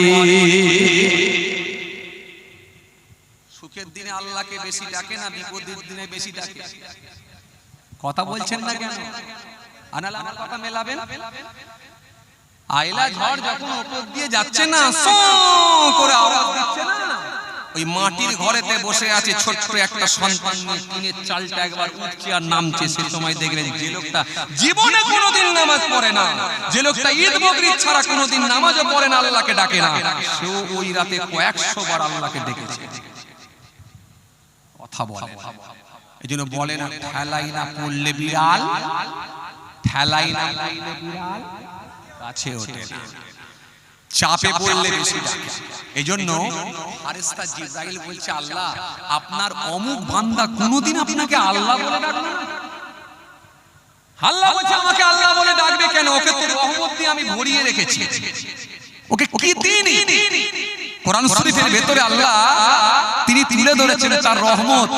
সুখের দিনে আল্লাহকে বেশি ডাকে না, বিপদের দিনে বেশি ডাকে? কথা বলছেন না কেন? আনাল আমার কথা মেলাবেন। আইলা ঝড় যখন উপর দিয়ে যাচ্ছে না, সো করে আওয়াজ দিচ্ছে না, ওই মাটির ঘরেতে বসে আছে ছোট্ট একটা সন্তান, টিনের চালটা একবার উঠছে আর নামছে। সে সময় দেখবেন যে লোকটা জীবনে কোনোদিন নামাজ পড়ে না, যে লোকটা ঈদ বকরিদ ছাড়া কোনোদিন নামাজও পড়ে না, আল্লাহকে ডাকে না, সেও ওই রাতে কয়েকশো বার আল্লাহকে ডেকেছে। কথা বলে, এই জন্য বলে না ঠেলাই না পড়লে বিড়াল, ঠেলাই না পড়লে বিড়াল কাছে ওঠে না, চাপে পড়লে বেশি ডাকে। এই জন্য ফারেস্তা জিবরাইল বলছে, আল্লাহ আপনার অমুক বান্দা কোনোদিন আপনাকে আল্লাহ বলে ডাকবে না। আল্লাহ বলছে আমাকে আল্লাহ বলে ডাকবে কেন? ওকে তো রহমত দিয়ে আমি ভরিয়ে রেখেছি, ওকে কি দিইনি। কোরআন শরীফের ভেতরে আল্লাহ তিনি তুলে ধরেছেন তার রহমত।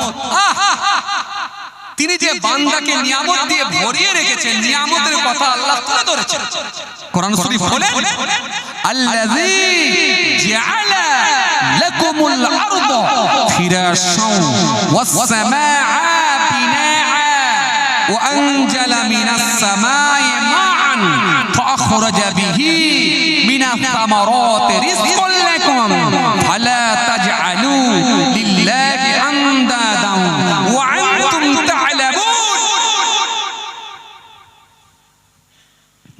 তিনি যে বান্দাকে নিয়ামত দিয়ে ভরিয়ে রেখেছেন, নিয়ামতের কথা আল্লাহ তুলে ধরেছেন। কোরআন শরীফ বলে, আল্লাযী জাআলা লাকুমুল আরদা ফিরাশাও ওয়াস সামাআ বিনাআ ওয়া আনজালা মিনাস সামাই মাআন ফাখরাজা বিহি মিনাস সামারাতি রিজকান লাকুম ফালা তাজআলু লিল্লাহি আনদাদান ওয়া আনতুম তা'লামুন।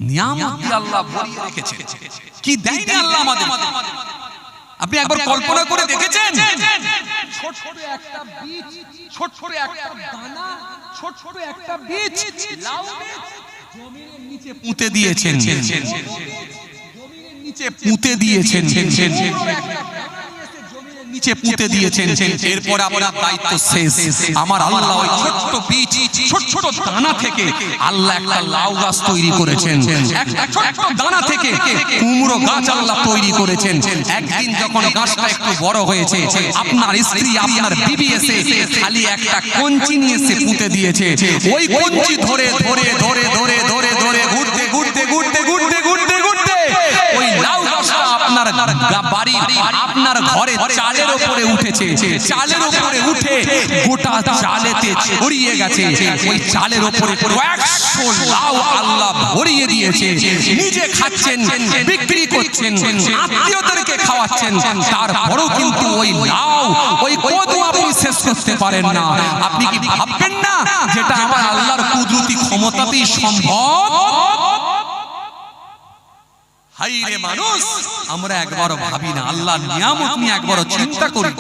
নিয়ামত দিয়ে আল্লাহ ভরিয়ে রেখেছেন, কি দেয়নি আল্লাহ আমাদের। আপনি একবার কল্পনা করে দেখেছেন? ছোট ছোট একটা বীজ, ছোট ছোট একটা দানা, ছোট ছোট একটা বীজ লাউ জমির নিচে পুঁতে দিয়েছেন, জমির নিচে পুঁতে দিয়েছেন, নিচে পুঁতে দিয়েছেন। এরপর আপনার দায়িত্ব শেষ। আমার আল্লাহ ওই ছোট্ট বীজ, ছোট ছোট দানা থেকে আল্লাহ একটা লাউ গাছ তৈরি করেছেন, একটা ছোট্ট দানা থেকে কুমড়ো গাছ আল্লাহ তৈরি করেছেন। একদিন যখন গাছটা একটু বড় হয়েছে, আপনার স্ত্রী, আপনার বিবি এসে খালি একটা কঞ্চি নিয়ে এসে পুঁতে দিয়েছে। ওই কঞ্চি ধরে ধরে ধরে ধরে ধরে ধরে ঘুরতে ঘুরতে ঘুরতে ঘুরতে ঘুরতে ঘুরতে ওই লাউ গাছটা আপনার বাড়ি, আপনার ঘরে চালের উপরে উঠেছে। চালের উপরে উঠে গোটা চালেতে ছড়িয়ে গেছে। ওই চালের উপরে 100 লাউ আল্লাহ ভরিয়ে দিয়েছে। নিজে খাচ্ছেন, বিক্রি করছেন, আত্মীয়দেরকে খাওয়াচ্ছেন, তারপরেও কিন্তু ওই লাউ, ওই কদু আপনি শেষ করতে পারেন না। আপনি কি ভাববেন না যেটা আমার আল্লাহর কুদরতি ক্ষমতাতেই সম্ভব? হাইরে মানুষ, আমরা একবারও ভাবি না, আল্লাহর নিয়ামত নিয়ে একবারও চিন্তা করি।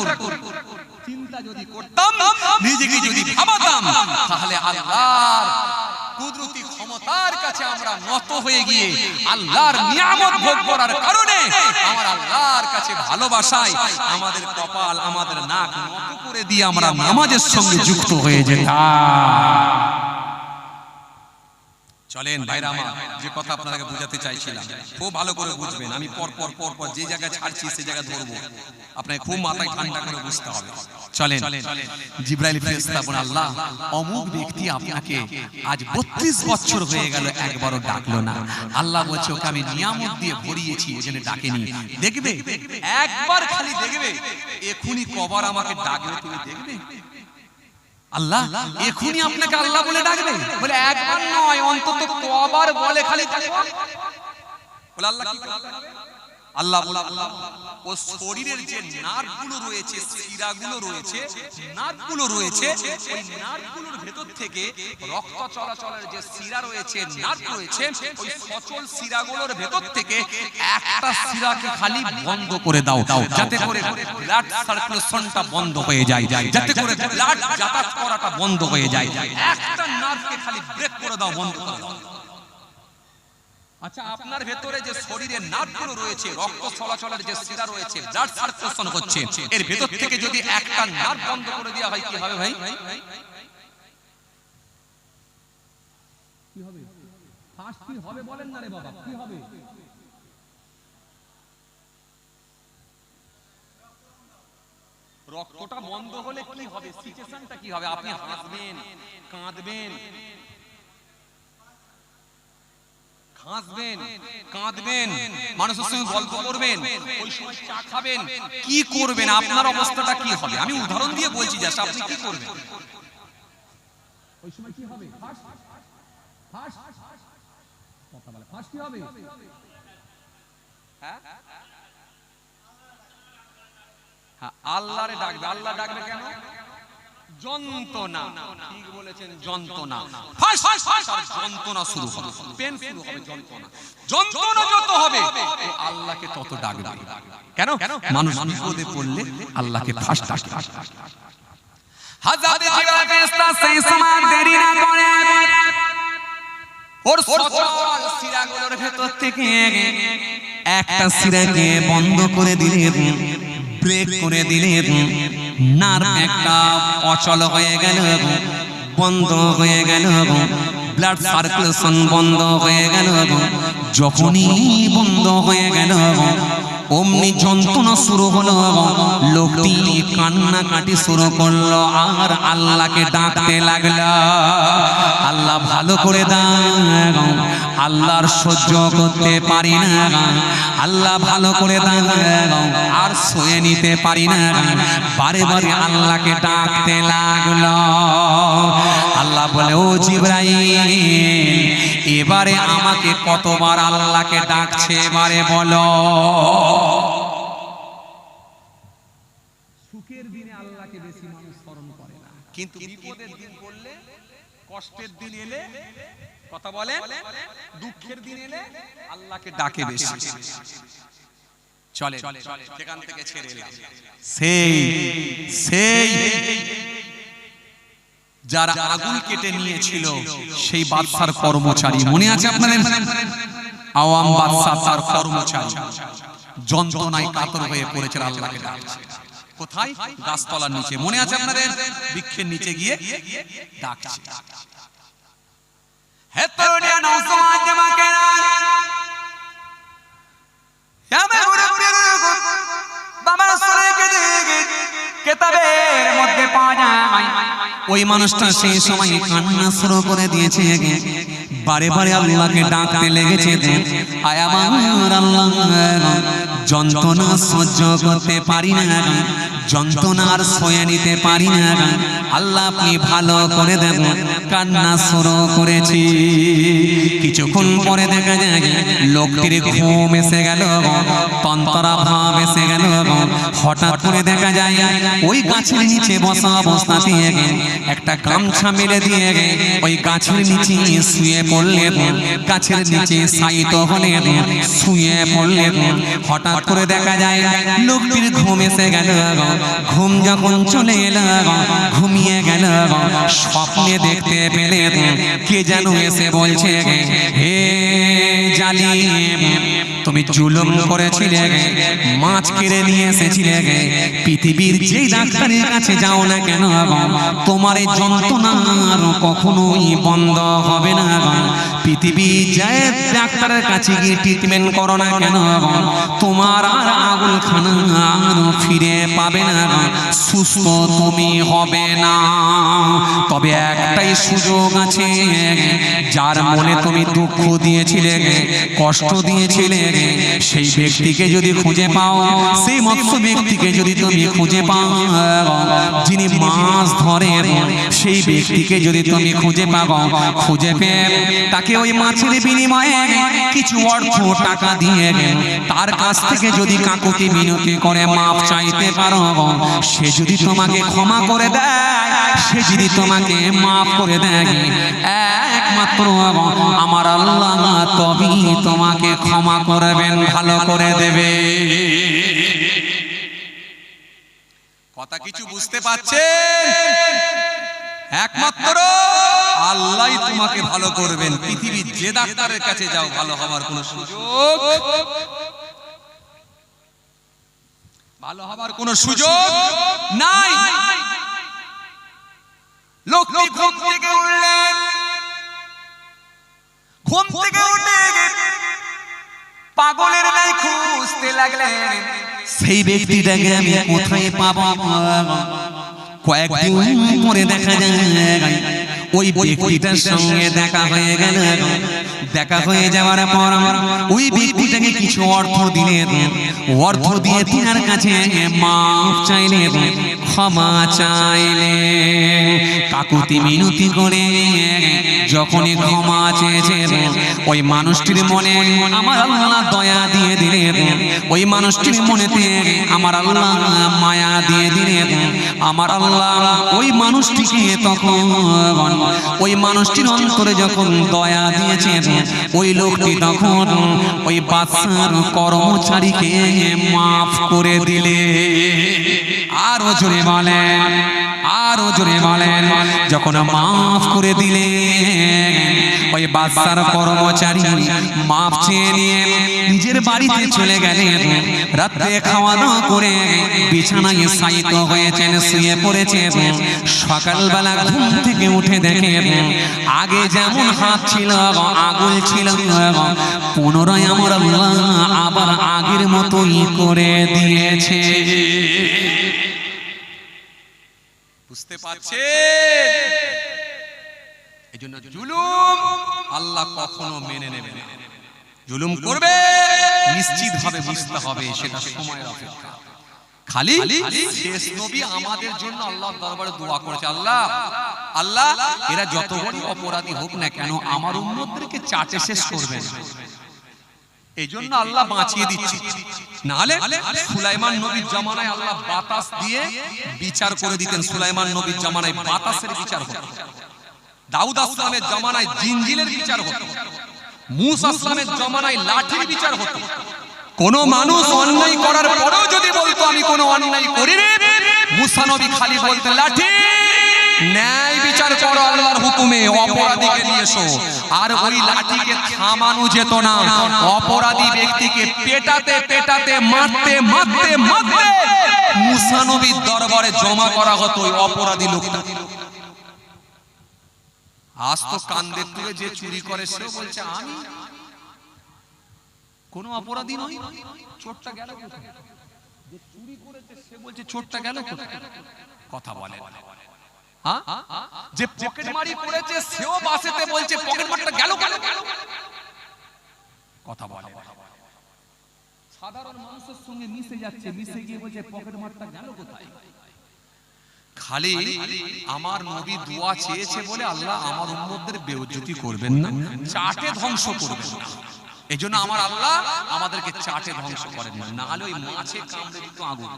চিন্তা যদি করতাম, নিজেকে যদি ভাবতাম, তাহলে আল্লাহর কুদরতি ক্ষমতার কাছে আমরা নত হয়ে গিয়ে আল্লাহর নিয়ামত ভোগ করার কারণে আমার আল্লাহর কাছে ভালোবাসায় আমাদের কপাল, আমাদের নাক নত করে দিয়ে আমরা নামাজের সঙ্গে যুক্ত হয়ে যেতাম। চলেন ভাইরা আমার, যে কথা আপনাদেরকে বোঝাতে চাইছিলাম খুব ভালো করে বুঝবেন। আমি পর পর পর পর যে জায়গায় ছাড়ছি সে জায়গায় ধরবো, আপনাকে খুব মাথায় ঠান্ডা করে বুঝতে হবে। চলেন, জিবরাইল ফেরেশতা বলেন, আল্লাহ অমুক ব্যক্তি আপনাকে আজ 32 বছর হয়ে গেল একবারও ডাকলো না। আল্লাহ বলছে ওকে আমি নিয়ামত দিয়ে ভরিয়েছি, এজন্য ডাকেনি। দেখবে একবার খালি দেখবে, এখুনি কবার আমাকে ডাকবে তুমি দেখবে। আল্লাহ এখনই আপনাকে আল্লাহ বলে ডাকবে, বলে একবার নয় অন্তত কবার বলে খালি বলে আল্লাহ কি করবে? আল্লাহ ও শরীরের যে নার্ভগুলো রয়েছে, শিরাগুলো রয়েছে, নার্ভগুলো রয়েছে, ওই নার্ভগুলোর ভেতর থেকে রক্ত চলাচলের যে শিরা রয়েছে, নার্ভ রয়েছে, ওই সচল শিরাগুলোর ভেতর থেকে একটা শিরাকে খালি বন্ধ করে দাও, যাতে করে ব্লাড সার্কুলেশনটা বন্ধ হয়ে যায়, যাতে করে ব্লাড যাতায়াত করাটা বন্ধ হয়ে যায়। একটা নার্ভকে খালি ব্রেক করে দাও, বন্ধ করে দাও। আচ্ছা, আপনার ভেতরে যে শরীরের নার্ভগুলো রয়েছে, রক্ত চলাচলের যে শিরা রয়েছে, ব্লাড সার্কুলেশন হচ্ছে, এর ভেতর থেকে যদি একটা নার্ভ বন্ধ করে দেওয়া হয়, কি হবে ভাই? কি হবে? ফাস্ট কি হবে বলেন না রে বাবা, কি হবে? রক্তটা বন্ধ হলে কি হবে? সিচুয়েশনটা কি হবে? আপনি হাসবেন, কাঁদবেন, হাসবেন, কাঁদবেন, মানুষের সঙ্গে গল্প করবেন, ওই সময় চা খাবেন, কি করবেন? আপনার অবস্থাটা কি হবে? আমি উদাহরণ দিয়ে বলছি, জাস্ট আপনি কি করবেন ওই সময়? কি হবে? ফাস্ট ফাস্ট কথা বলে, ফাস্ট কি হবে? হ্যাঁ, আল্লাহরে ডাকবে। আল্লাহ ডাকবে কেন? যন্ত্রণা, ঠিক বলেছেন, যন্ত্রণা। যন্ত্রণা শুরু হবে, পেন শুরু হবে, যন্ত্রণা। যন্ত্রণা যত হবে আল্লাহকে তত ডাকবে। কেন? মানুষ বিপদে পড়লে আল্লাহকে ফার্স্ট ডাকে। হযরত জিবরাইল ফেরেশতা সেই সময় দেরি না করে ওর সচল শিরাগুলোর ভেতর থেকে একটা শিরাকে বন্ধ করে দিলেন, ব্রেক করে দিলেন। নার্ভ একটা অচল হয়ে গেল, বন্ধ হয়ে গেল, ব্লাড সার্কুলেশন বন্ধ হয়ে গেল। যখনই বন্ধ হয়ে গেল, অমনি যন্ত্রণা শুরু হলো। লোকটি কান্নাকাটি শুরু করলো আর আল্লাহকে ডাকতে লাগলো, আল্লাহ ভালো করে দাও, আল্লাহর সহ্য করতে পারি না, আল্লাহ ভালো করে দাও, আর সয়ে নিতে পারি না। বারে বারে আল্লাহকে ডাকতে লাগলো। আল্লাহ বলে, ও জিবরাইল, এবারে আমাকে কতবার আল্লাহকে ডাকছে এবারে বলো। সুখের দিনে আল্লাহকে বেশি মানুষ স্মরণ করে না, কিন্তু বিপদের দিন পড়লে, কষ্টের দিন এলে, কথা বলেন, দুঃখের দিন এলে আল্লাহকে ডাকে বেশি। চলে সেখান থেকে ছেড়ে এলাম। সেই যারা আগুন কেটে নিয়েছিল সেই বাদশার কর্মচারী, মনে আছে আপনাদের? আওয়াম বাদশা তার কর্মচারী যন্ত্রণায় কাতর হয়ে পড়েছিল, আল্লাহকে ডাকছে। কোথায়? গাছতলার নিচে, মনে আছে আপনাদের? বৃক্ষের নিচে গিয়ে ডাকছে। হে তরুণিয়া, নওজওয়ান জামাকেরা, বাবার সরেকে দেখে কিতাবের মধ্যে পাওয়া যায় ওই মানুষটা সেই সময় কান্না শুরু করে দিয়েছে, বারে বারে আল্লাহকে ডাকতে লেগেছে, আয় আমার আল্লাহ, যন্ত্রণা সহ্য করতে পারি না, যন্ত্রণা আর সয়ে নিতে পারি না, আল্লাহ আপনি ভালো করে দেন। কান্না শুরু করেছি। কিছুক্ষণ পরে দেখা যায় লোকটির ঘুম এসে গেল, তন্তরা ভাব এসে গেল। হঠাৎ করে দেখা যায় ওই গাছের নিচে বসা অবস্থাতে একটা গামছা মেলে দিয়ে ওই গাছের নিচে শুয়ে পড়লেন, গাছের নিচে শায়িত হলেন, শুয়ে পড়লেন। হঠাৎ করে দেখা যায় লোকটির ঘুম এসে গেল। ঘুম যখন চলে এল, ঘুমিয়ে গেল, স্বপ্নে দেখতে পেলেন কে যেন এসে বলছে, হে জালিম, তুমি জুলুম করেছিলে, মাছ কেড়ে নিয়ে এসেছিলে, পৃথিবীর যে ডাক্তারের কাছে যাও না কেন, তোমার এই যন্ত্রণা কখনোই বন্ধ হবে না। পৃথিবী যায় ডাক্তারের কাছে গিয়ে ট্রিটমেন্ট করো না কেন, তোমার আর আগুলখানা আর ফিরে পাবে না, সুস্থ তুমি হবে না। তবে তবে একটাই সুযোগ আছে, যার মনে তুমি দুঃখ দিয়েছিলে, কষ্ট দিয়েছিলে, সেই ব্যক্তিকে যদি খুঁজে পাও, সেই মৎস্য ব্যক্তিকে যদি তুমি খুঁজে পাও, যিনি মাছ ধরে, সেই ব্যক্তিকে যদি তুমি খুঁজে পাও, খুঁজে পেয়ে তাকে ওই মাছের বিনিময়ে কিছু অর্থ টাকা দিয়ে তার কাছ থেকে যদি কাকুতি মিনতি করে মাপ চাইতে পারো, সে যদি তোমাকে ক্ষমা করে দেয়, সে যদি তোমাকে মাফ করে দেয়, একমাত্র আমার আল্লাহ তবেই তোমাকে ক্ষমা করবেন, ভালো করে দেবে। কথা কিছু বুঝতে পারছেন? একমাত্র আল্লাহই তোমাকে ভালো করবেন। পৃথিবীর যে ডাক্তারের কাছে যাও, ভালো হওয়ার কোনো সুযোগ, ভালো হওয়ার কোনো সুযোগ নাই। লোকটি ঘুম থেকে উঠলেন, ঘুম থেকে উঠে পাগলের ন্যায় খুঁজতে লাগলেন, সেই ব্যক্তিটাকে আমি কোথায় পাবো। কয়েকদিন পরে দেখা যায় ওই ব্যক্তিটার সঙ্গে দেখা হয়ে গেল। দেখা হয়ে যাওয়ার পর ওই ব্যক্তিটাকে কিছু অর্থ দিলেন, অর্থ দিয়ে তার কাছে মাফ চাইলেন, ক্ষমা চাইলেন। কাকুতি মিনতি করে যখনই ক্ষমা চেয়েছেন, ওই মানুষটির মনে আমার আল্লাহ দয়া দিয়ে দিলেন, ওই মানুষটির মনেতে আমার আল্লাহ মায়া দিয়ে দিলেন। আমার আল্লাহ ওই মানুষটিকে তখন, ওই মানুষটির অন্তরে যখন দয়া দিয়েছেন, ওই লোকটি তখন ওই বাদশার কর্মচারীকে মাফ করে দিলে। আরো জোরে বলেন, আরো জোরে বলেন। যখন মাফ করে দিলে, ওই বাদশার কর্মচারী মাফ চেয়ে নিয়ে নিজের বাড়িতে চলে গেলেন। রাতে খাওয়া দাওয়া করে বিছানায় শায়িত হয়েছেন, শুয়ে পড়েছেন। সকালবেলা ঘুম থেকে উঠে দেখেন আগে যেমন হাত ছিল, আঙুল ছিল, পুনরায় আমার আল্লাহ আবার আগের মতোই করে দিয়েছে। বুঝতে পারছেন? এজন্য জুলুম আল্লাহ কখনো মেনে নেবে না। জুলুম করবে নিশ্চিত ভাবে বুঝতে হবে সেটা সময়ের অপেক্ষা। খালি শেষ নবী আমাদের জন্য আল্লাহর দরবারে দোয়া করেছে, আল্লাহ আল্লাহ এরা যত বড় অপরাধী হোক না কেন আমার উম্মতদেরকে চাটে শেষ করবেন। এই জন্য আল্লাহ বাঁচিয়ে দিচ্ছে। নাহলে সুলাইমান নবীর জামানায় আল্লাহ বাতাস দিয়ে বিচার করে দিতেন। সুলাইমান নবীর জামানায় বাতাসের বিচার হতো, দাউদ আসলামের জামানায় জিনজিলের বিচার হতো, মূসা আসলামের জামানায় লাঠির বিচার হতো। কোন মানুষ অন্যায় করার পরেও যদি বলতো আমি কোনো অন্যায় করিনি, মূসা নবী খালি বলতেন লাঠি, ন্যায় বিচার করো আল্লাহর হুকুমে, অপরাধীকে নিয়ে এসো। আর ওই লাঠিকে থামানো যেত না, অপরাধী ব্যক্তিকে পেটাতে পেটাতে মারতে মারতে মারতে মূসা নবীর দরবারে জমা করা হতো ওই অপরাধী লোকটা। আজ তো কান্দের তুলে যে চুরি করে সেও বলছে আমি কোনো অপরাধী নই, চোরটা গেল কোথায়? যে চুরি করেছে সে বলছে চোরটা গেল কোথায়? কথা বলে। হ্যাঁ, যে পকেটমারি করেছে সেও বাসেতে বলছে পকেটমারটা গেল গেল। কথা বলে। সাধারণ মানুষের সঙ্গে মিশে যাচ্ছে, মিশে গিয়ে বলছে পকেটমারটা গেল কোথায়? খালি আমার নবী দোয়া চেয়েছে বলে আল্লাহ আমার উম্মতদের বেইজ্জতি করবেন না, চাটে ধ্বংস করবেন না। এজন্য আমার আল্লাহ আমাদেরকে চাটে ধ্বংস করেন না, না হলে ওই মাছে কামড়ে দিত আগুন।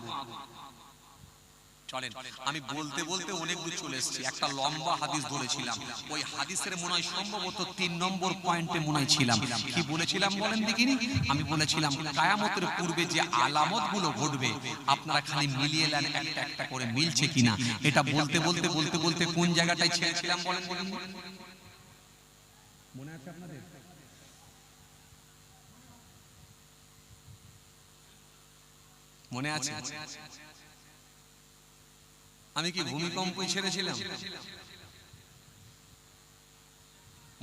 চলেন, আমি বলতে বলতে অনেক দূর চলে এসেছি। একটা লম্বা হাদিস বলেছিলাম, ওই হাদিসের মনে হয় সম্ভবত 3 নম্বর পয়েন্টে মনে হয় ছিলাম। কি বলেছিলাম বলেন দেখিনি? আমি বলেছিলাম কিয়ামতের পূর্বে যে আলামতগুলো ঘটবে আপনারা খালি মিলিয়ে নেন একটা একটা করে মিলছে কিনা। এটা বলতে বলতে বলতে বলতে কোন জায়গাটায় ছেড়েছিলাম বলেন বলেন? মনে আছে আপনাদের? মনে আছে? আমি কি ভূমিকম্পই ছেড়েছিলাম?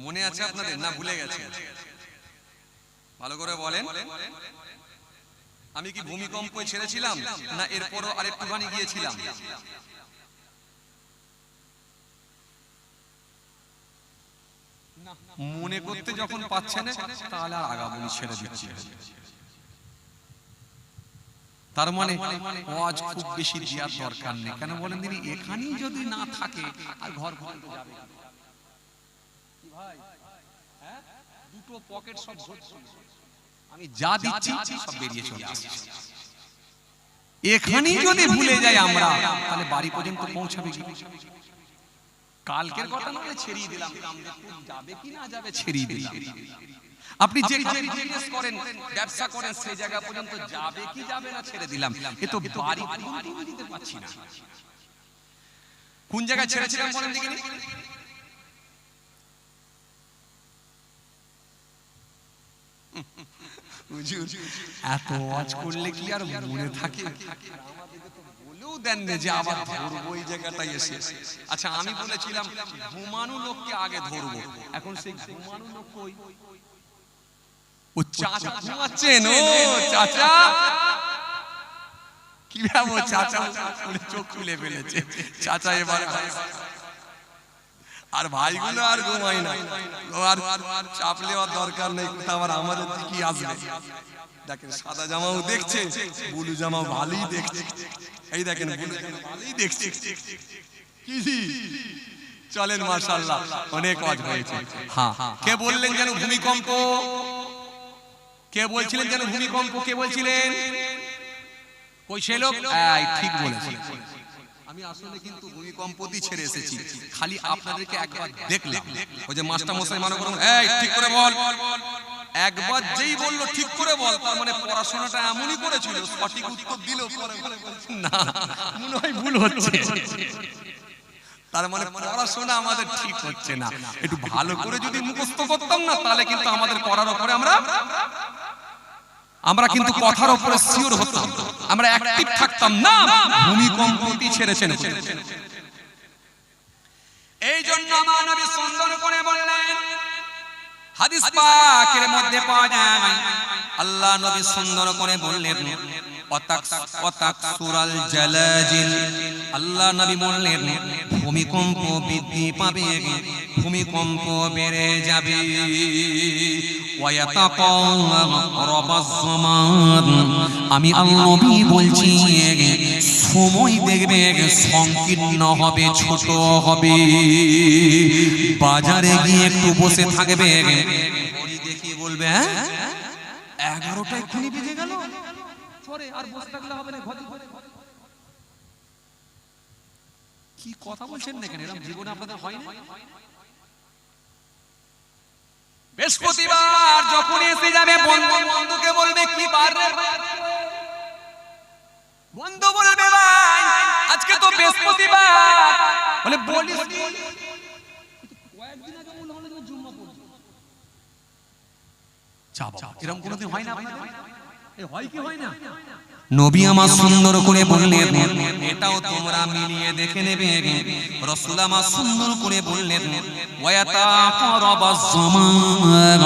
মনে আছে আপনাদের না ভুলে গেছে? ভালো করে বলেন, আমি কি ভূমিকম্পই ছেড়েছিলাম না এরপরও আরেকটুখানি গিয়েছিলাম? মনে করতে যখন পাচ্ছেন তাহলে আর আগামী ছেড়ে দিচ্ছি। তার মানে ওয়াজ খুব বেশি দেওয়ার দরকার নেই। কেন বলেন তিনি, এখানেই যদি না থাকে আর ঘর ভাঙতে যাবে কি ভাই? হ্যাঁ, দুটো পকেট সব ভর্তি, আমি যা দিচ্ছি সব বেরিয়ে চলে আসছে। এখানেই যদি ভুলে যাই আমরা, তাহলে বাড়ি পর্যন্ত পৌঁছাবে কি? কালকের কথা নয়, ছেড়িয়ে দিলাম, যাবে কি না যাবে ছেড়িয়ে দিলাম। আপনি যেখানে বিজনেস করেন, ব্যবসা করেন, সেই জায়গা পর্যন্ত যাবে কি যাবে না ছেড়ে দিলাম। এ তো বাড়ি পর্যন্ত দিতে পারছি না। কোন জায়গায় ছেড়েছিলাম বলেন দেখিনি? এত ওয়াজ করলে কি আর মনে থাকে? বলেও দেন না যে আবার ধরবো এই জায়গাটাই এসে। আচ্ছা, আমি বলেছিলাম ঘুমানো লোককে আগে ধরবো, এখন সেই ঘুমানো লোক কই? ও চাচা ঘুমাচ্ছেন। ও চাচা, কি ভাবো চাচা চোখ খুলে ফেলেছে। চাচা এবার আর ভাইগুলো আর ঘুমায় না, আর চাপ নেওয়ার দরকার নেই। আবার আমাদের কি আসবে? দেখেন সাদা জামাও দেখছে, ব্লু জামাও ভালোই দেখছে। এই দেখেন ব্লু জামা ভালোই দেখছে। কি চলেন মাশাআল্লাহ, অনেক ওয়াজ হয়েছে। হ্যাঁ, কে বললেন যেন ভূমিকম্প? কে বলছিলেন যেন ভূমিকম্প? কে বলছিলেন? কই সে লোক? ঠিক বলেছে। আমি আসলে কিন্তু ভূমিকম্পই ছেড়ে এসেছি, খালি আপনাদেরকে একবার দেখলাম। ওই যে মাস্টার মশাই মনে করুন, এই ঠিক করে বল, একবার যেই বললো ঠিক করে বল, তার মানে পড়াশোনাটা এমনই করেছিল, সঠিক উত্তর দিল না, মনে হয় ভুল হচ্ছে। তার মানে পড়াশোনা আমাদের ঠিক হচ্ছে না। একটু ভালো করে যদি মুখস্থ করতাম না, তাহলে কিন্তু আমাদের পড়ার উপরে আমরা কিন্তু কথার উপরে সিওর হতাম, আমরা অ্যাক্টিভ থাকতাম না। ভূমিকম্পটি ছেড়েছেন। এই জন্য আমার নবী সুন্দর করে বললেন, হাদিস পাকের মধ্যে পাওয়া যায়, আল্লাহ নবী সুন্দর করে বললেন, ওয়াতাকসুরাল জালাজিল, আল্লাহ নবী বললেন ভূমিকম্প বৃদ্ধি পাবে, ভূমিকম্প বেড়ে যাবে। ওয়ায়াতাকারাবাজ জামান, আমি আল্লাহ নবী বলছি সময় দেখবে সংকীর্ণ হবে, ছোট হবে। বাজারে গিয়ে একটু বসে থাকবে, ঘড়ি দেখিয়ে বলবে 11টা এক্ষুনি বেজে গেল, আর বসে থাকলে হবে না। কি কথা বলছেন না কেন? এরকম জীবনে আপনাদের হয় না? বৃহস্পতিবার যখন এসে যাবে, বন্ধুকে বলবে কি বার রে? বন্ধু বলবে ভাই আজকে তো বৃহস্পতিবার। বলে বলিস কি? কয়েকদিন আগে মনে হলো জুম্মা পড়ছে। চা বাবা, এরকম কোনোদিন হয় না আপনাদের? হয় কি হয় না? নবী আমার সুন্দর করে বললেন, এটাও তোমরা মিলিয়ে দেখে নেবে। রাসূল আমার সুন্দর করে বললেন, ওয়ায়াতাকারাবাজ জামান,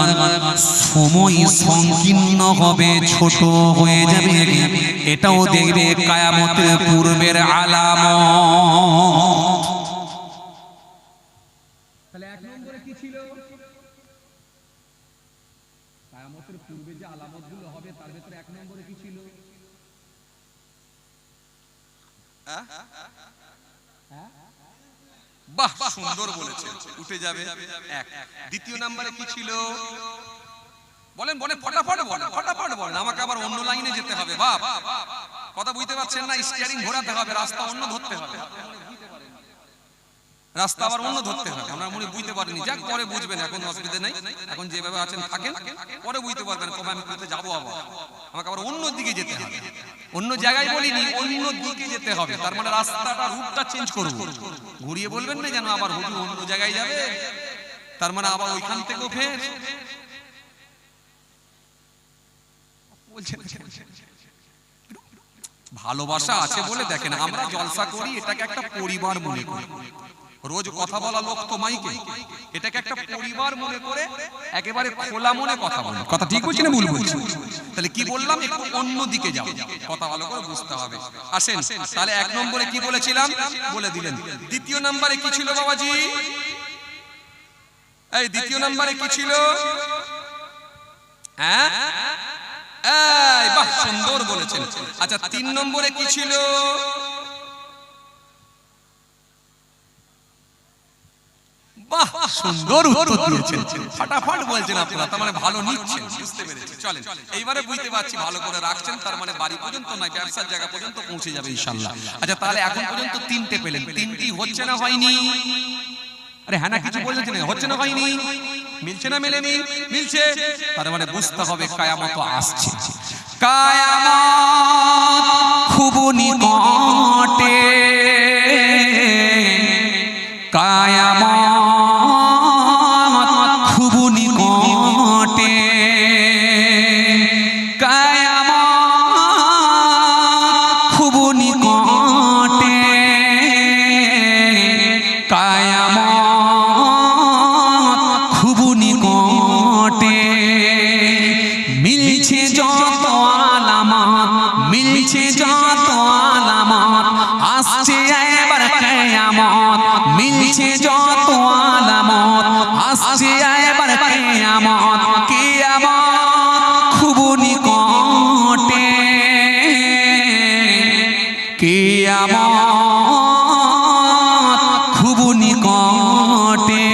সময় সংকীর্ণ হবে, ছোট হয়ে যাবে। এটাও দেখবে কিয়ামতের পূর্বের আলামত। তাহলে এক নম্বরে কি ছিল? কিয়ামতের পূর্বে যে আলামতগুলো হবে, তার ভিতরে এক নম্বরে কি ছিল? বাহ, সুন্দর বলেছেন, উঠে যাবে এক। দ্বিতীয় নম্বরে কি ছিল? বলেন বলেন, ফটাফট বলেন, ফটাফট বলেন, আমাকে আবার অন্য লাইনে যেতে হবে। বাপ, কথা বুঝতে পারছেন না? স্টিয়ারিং ঘোরাতে হবে, রাস্তা অন্য ধরতে হবে, রাস্তা আবার অন্য ধরতে হবে। আমরা মনে বুঝতে পারিনি, যাক পরে বুঝবেন, এখন অসুবিধা নেই। এখন যেভাবে আছেন থাকেন, পরে বুঝতে পারবেন কবে আমি কোথায় যাবো। আবার আমাকে আবার অন্য দিকে যেতে হবে, অন্য জায়গায় বলিনি, অন্য দিকে যেতে হবে। তার মানে রাস্তাটা, রুটটা চেঞ্জ করবো। ঘুরিয়ে বলবেন না যেন আবার হুজুর অন্য জায়গায় যাবে, তার মানে আবার ওইখান থেকেও ফের বলছেন। ভালোবাসা আছে বলে দেখেন আমরা জলসা করি, এটাকে একটা পরিবার মনে করি। রোজ কথা বলা লোক তো মাইকে, এটাকে একটা পরিবার মনে করে একেবারে খোলা মনে কথা বলি। কথা ঠিক বলছি না ভুল বলছি? তাহলে কি বললাম? একটু অন্য দিকে যাও, কথা ভালো করে বুঝতে হবে। আসেন তাহলে এক নম্বরে কি বলেছিলাম বলে দিলেন। দ্বিতীয় নম্বরে কি ছিল বাবাজি? এই দ্বিতীয় নম্বরে কি ছিল? হ্যাঁ, এই বাহ, সুন্দর বলেছেন। আচ্ছা, 3 নম্বরে কি ছিল? বাহ, সুন্দর উত্তর দিয়েছেন, ফাটাফাট বলছেন আপনারা, তার মানে ভালো নিচ্ছেন, বুঝতে পেরেছি। চলেন, এইবারে বুঝতে পারছি ভালো করে রাখছেন, তার মানে বাড়ি পর্যন্ত নয়, ব্যবসার জায়গা পর্যন্ত পৌঁছে যাবে ইনশাআল্লাহ। আচ্ছা, তাহলে এখন পর্যন্ত 3টে পেলেন, 3টি হচ্ছে না হয়নি? আরে হ্যাঁ না কিছু বলছেন, হচ্ছে না হয়নি? মিলছে না মেলেনি? মিলছে, তার মানে বুঝতে হবে কিয়ামত আসছে। কিয়ামত খুব নিকটে, কিয়ামত খুব নিকটে, কিয়ামত খুব নিকটে, কিয়ামত খুব নিকটে। মিলছে যত আলামত, মিলছে যত আলামত, আসছে এবার কিয়ামত। মিলছে যত আলামত, আসছে এবার কিয়ামত। কিয়ামত খুব নিকটে, কিয়ামত খুব নিকটে।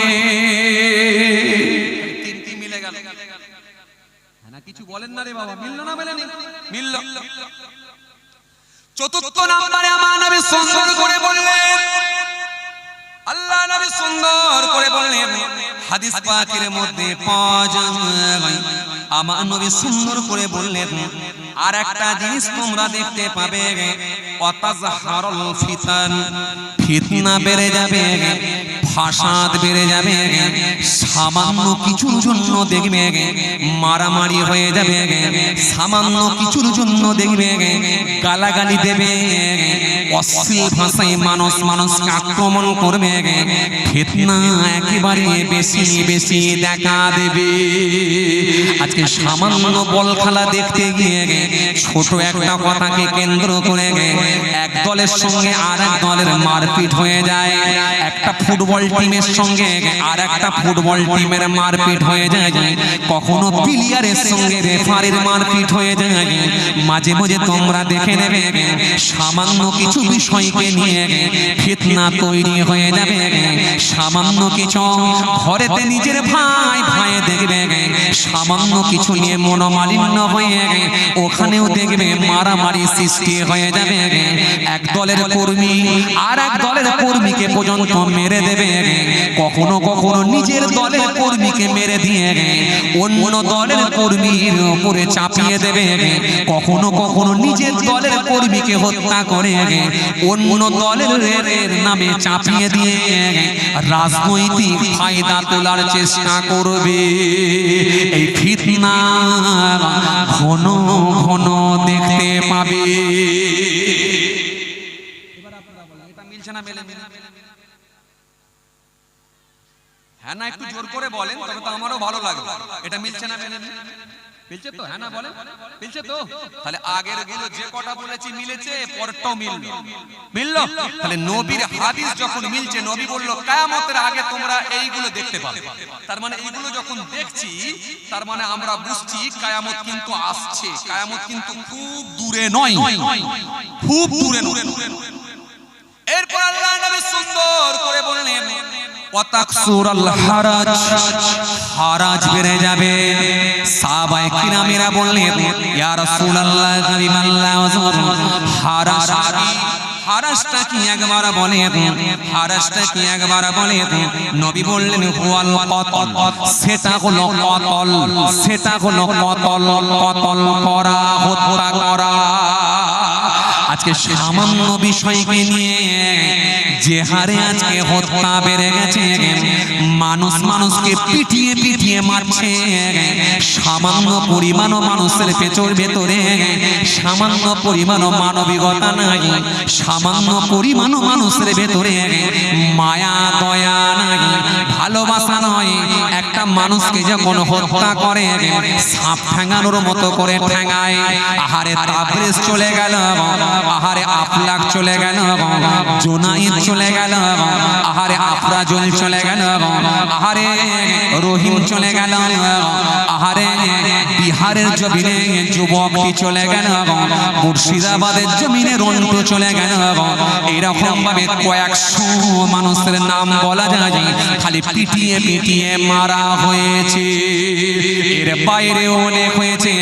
3টি মিলে গেল না? কিছু বলেন না রে বাবা, মিলল না মেলেনি? মিলল। চতুর্থ নম্বরে আমার নবী সুন্দর করে বললেন, আল্লাহ নবী সুন্দর করে বললেন, হাদিস পাকের মধ্যে পাওয়া যায়, আমার নবী সুন্দর করে বললেন, আর একটা জিনিস তোমরা দেখতে পাবে, ওয়াতাজহারুল ফিতান, ফিতনা বেড়ে যাবে, ফাসাদ বেড়ে যাবে। সামান্য কিছুর জন্য দেখবে মারামারি হয়ে যাবে, সামান্য কিছুর জন্য দেখবে গালাগালি দেবে, অশ্লীল ভাষায় মানুষকে আক্রমণ করবে। ফিতনা একেবারে বেশি বেশি দেখা দেবে। আজকে সামান্য বল খেলা দেখতে গিয়ে ছোট একটা কথাকে কেন্দ্র করে এক দলের সঙ্গে আর এক দলের মারপিট হয়ে যায়। একটা ফুটবল টিমের সঙ্গে আর একটা ফুটবল টিমের মারপিট হয়ে যায়। কখনো প্লেয়ারের সঙ্গে রেফারির মারপিট হয়ে যায়। মাঝে মাঝে তোমরা দেখে নেবে সামান্য কিছু বিষয়কে নিয়ে ফিতনা তৈরি হয়ে যাবে। সামান্য কিছু ঘরেতে নিজের ভাই দেখবে সামান্য কিছু নিয়ে মনোমালিন্য হয়ে ওখানেও দেখবে মারামারি সৃষ্টি হয়ে যাবে। এক দলের কর্মী আর এক দলের কর্মীকে পর্যন্ত মেরে দেবে। কখনো কখনো নিজের দলের কর্মীকে মেরে দিয়ে অন্য দলের কর্মীর উপরে চাপিয়ে দেবে। কখনো কখনো নিজের দলের কর্মীকে হত্যা করে অন্য দলের নামে চাপিয়ে দিয়ে রাজনৈতিক ফায়দা তোলার চেষ্টা করবে। এই ফিতনা ঘন ঘন দেখতে পাবে। এবার আপনারা বলেন, এটা মিলছে না মেলে? হ্যাঁ না একটু জোর করে বলেন, তবে তো আমারও ভালো লাগবে। এটা মিলছে না মেলে? মিলছে তো? হ্যাঁ না বলেন, মিলছে তো? তাহলে আগের গুলো যে কটা বলেছি মিলেছে, পরেরটাও মিলল। তাহলে নবীর হাদিস যখন মিলছে, নবী বলল কিয়ামতের আগে তোমরা এইগুলো দেখতে পাবে। তার মানে এইগুলো যখন দেখছি, তার মানে আমরা বুঝছি কিয়ামত কিন্তু আসছে। কিয়ামত কিন্তু খুব দূরে নয়, খুব দূরে নয়। এরপর আল্লাহ নবী সুন্দর করে বললেন, ওয়াতাকসুরাল হারাজ, হারাজ বেড়ে যাবে। সাহাবায়ে কিরামেরা বললেন, ইয়া রাসূলুল্লাহ কারিমাল্লাহু ওয়াজহু, হারাজ কি? হারাজটা কি একবার বলেন, হারাজটা কি একবার বলেন। নবী বললেন, হুয়াল কতল, সেটা হলো কতল, সেটা হলো কতল, কতল করা, হত্যা করা। আজকে সামান্য বিষয়কে নিয়ে যে হারে আজকে হত্যা বেড়ে গেছে, মানুষ মানুষকে পিটিয়ে পিটিয়ে মারছে। সামান্য পরিমাণ মানুষের ভেতরে সামান্য পরিমাণ মানবিকতা নাই, সামান্য পরিমাণ মানুষের ভেতরে মায়া দয়া নাই, ভালোবাসা নয়। একটা মানুষকে যখন হত্যা করে সাপ ঠ্যাঙানোর মতো করে ঠ্যাঙায়। আহারে তাবরেজ চলে গেল, আহারে আফলাক চলে গেল, জোনাইদ চলে গেল, আহারে আফরাজুল চলে গেল, আহারে রহিম চলে গেল, আহারে বিহারের জমিনে যুবকটি চলে গেল, মুর্শিদাবাদের জমিনে রন্টু চলে গেল। এরকম ভাবে কয়েকশো মানুষের নাম বলা যায় খালি পিটিয়ে পিটিয়ে মারা হয়েছে। এর বাইরে অনেক হয়েছে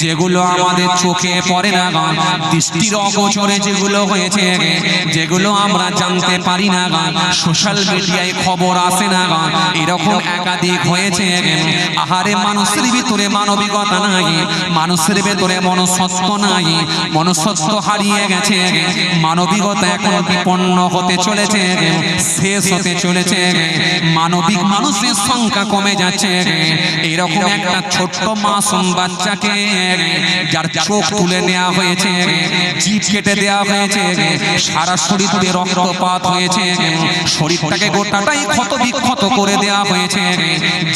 যেগুলো আমাদের চোখে পড়ে না, দৃষ্টির অগোচরে যেগুলো হয়েছে, যেগুলো আমরা জানতে পারি না, সোশ্যাল মিডিয়ায় খবর আসে না, এরকম একাধিক হয়েছে। আহারে মানুষের ভিতরে মানবিকতা নাই, মানুষের ভিতরে মনুষ্যত্ব নাই, মনুষ্যত্ব হারিয়ে গেছে, মানবিকতা এখন বিপন্ন হতে চলেছে, শেষ হতে চলেছে, মানবিক মানুষের সংখ্যা কমে যাচ্ছে। এরকম একটা ছোট্ট মাসুম বাচ্চাকে যার চোখ তুলে নেওয়া হয়েছে, জিভ কেটে দেওয়া হয়েছে, সারা শরীরে রক্তপাত হয়েছে, শরীরটাকে গোটাটাই ক্ষত বিক্ষত করে দেওয়া হয়েছে,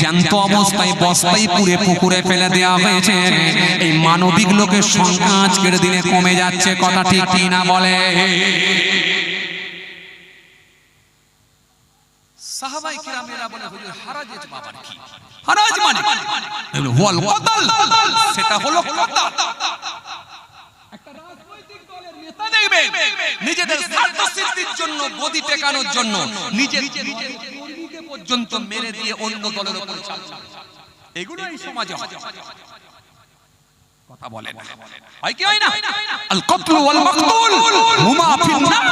জ্যান্ত অবস্থায় বস্তায় পুড়ে পুকুরে ফেলে দেওয়া হয়েছে। এই মানবিক লোকের সংখ্যা আজকের দিনে কমে যাচ্ছে, কথা ঠিক কি না বলে? সাহাবায়ে কিরামেরা বলে হুজুর হারাজ বাবার কি? হারাজ মানে ওয়াল কতল, সেটা হলো কতল। একটা রাজনৈতিক দলের নেতা দেখবেন নিজেদের স্বার্থ সিদ্ধির জন্য, গদি টেকানোর জন্য নিজের কর্মীকে পর্যন্ত মেরে দিয়ে অন্য দলের উপর চালাচ্ছে। এগুলো এই সমাজে হয়, কথা বলেন হয় কি হয় না? আল কতল ওয়াল মাকতুল হুমা ফিন্নার।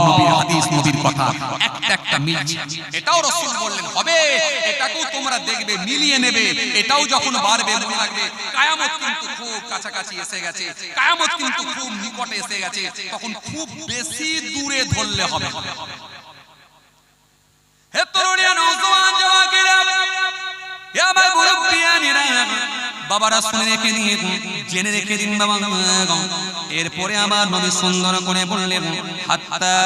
নবীর হাদিস, নবীর কথা একটা একটা মিলছে। এটাও রাসূল বললেন হবে, এটাকেও তোমরা দেখবে, মিলিয়ে নেবে। এটাও যখন বাড়বে মনে রাখবে কিয়ামত কিন্তু খুব কাছাকাছি এসে গেছে, কিয়ামত কিন্তু খুব নিকটে এসে গেছে, তখন খুব বেশি দূরে ধরলে হবে। হে তরুণিয়া, নওজোয়ান জওয়ানেরা, হে আমার মুরব্বিয়ানেরা, বাবারা শুনে রেখে দিন, জেনে রেখে দিন বাবা। এরপরে আমার নবী সুন্দর করে বললেন হাত্তা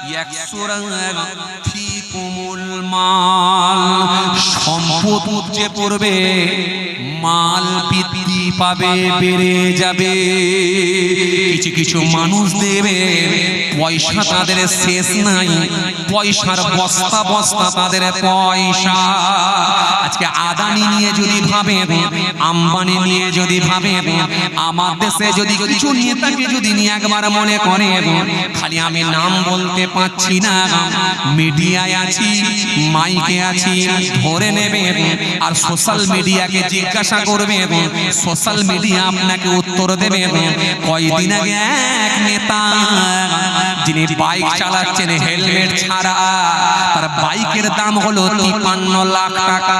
ইয়াকসুরা ফিকুমুল মাল, সম্পদ উপচে পড়বে, মাল বৃদ্ধি পাবে, বেড়ে যাবে। কিছু কিছু মানুষ দেবে পয়সা তাদের শেষ নাই, পয়সার বস্তা বস্তা তাদের পয়সা। আজকে আদানি নিয়ে যদি ভাবে, আম্বানি নিয়ে যদি ভাবে, আমার দেশে যদি কিছু নেতাকে যদি নিয়ে একবার মনে করে খালি আমি নাম বলতে পাচ্ছি না, মিডিয়ায় আছি, মাইকে আছি, ধরে নেবে আর সোশ্যাল মিডিয়াকে জিজ্ঞাসা করবে, সোশ্যাল মিডিয়া আপনাকে উত্তর দেবে। কয়েকদিন আগে এক নেতা যিনি বাইক চালাচ্ছেন হেলমেট ছাড়া, তার বাইকের দাম হলো 53 লাখ টাকা।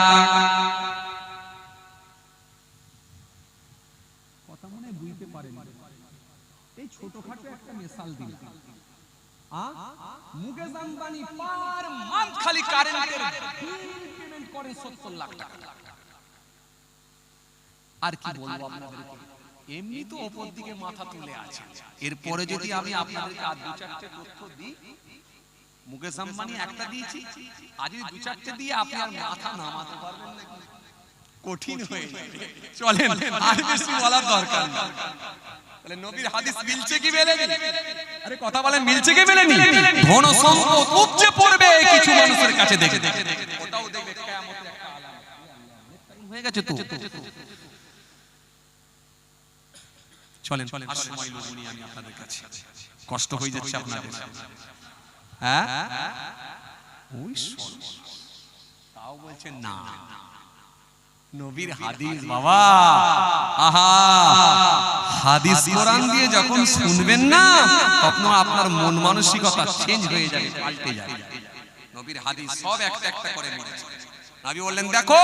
কথা মনে বুঝতে পারেন, এই ছোটখাটো একটা মিসাল দিন। মুকেশ আম্বানি পার মান্থ খালি কারেন্টের বিল পেমেন্ট করে 70 লাখ টাকা। আর কি বলবো আপনাদেরকে, এমনি তো উপর দিকে মাথা তুলে আছে। এরপরে যদি আমি আপনাদেরকে আর দু চারটে তথ্য দিই, মুকেশ আম্বানি একটা দিয়েছি, আজ দু চারটে দিয়ে আপনি আর মাথা নামাতে পারবেন না, কঠিন হয়ে যাবে। চলেন, আর বেশি বলার দরকার নেই। তাহলে নবীর হাদিস মিলছে কি মেলেনি? আরে কথা বলেন, মিলছে কি মেলেনি? ধন সম্পদ উপচে পড়বে কিছু মানুষের কাছে, দেখে ওটাও দেখবে কিয়ামতের একটা আলামত হয়ে গেছে তো। চলেন আর সময় লবনি আমি আপনাদের কাছে, কষ্ট হয়ে যাচ্ছে আপনাদের। হ্যাঁ ওই তাও বলছেন না, নবীর হাদিস বাবা, আহা হাদিস কোরআন দিয়ে যখন শুনবেন না, তখন আপনার মন মানসিকতা চেঞ্জ হয়ে যাবে, পাল্টে যাবে। নবীর হাদিস সব একটা একটা করে মিলেছে। নবী বললেন দেখো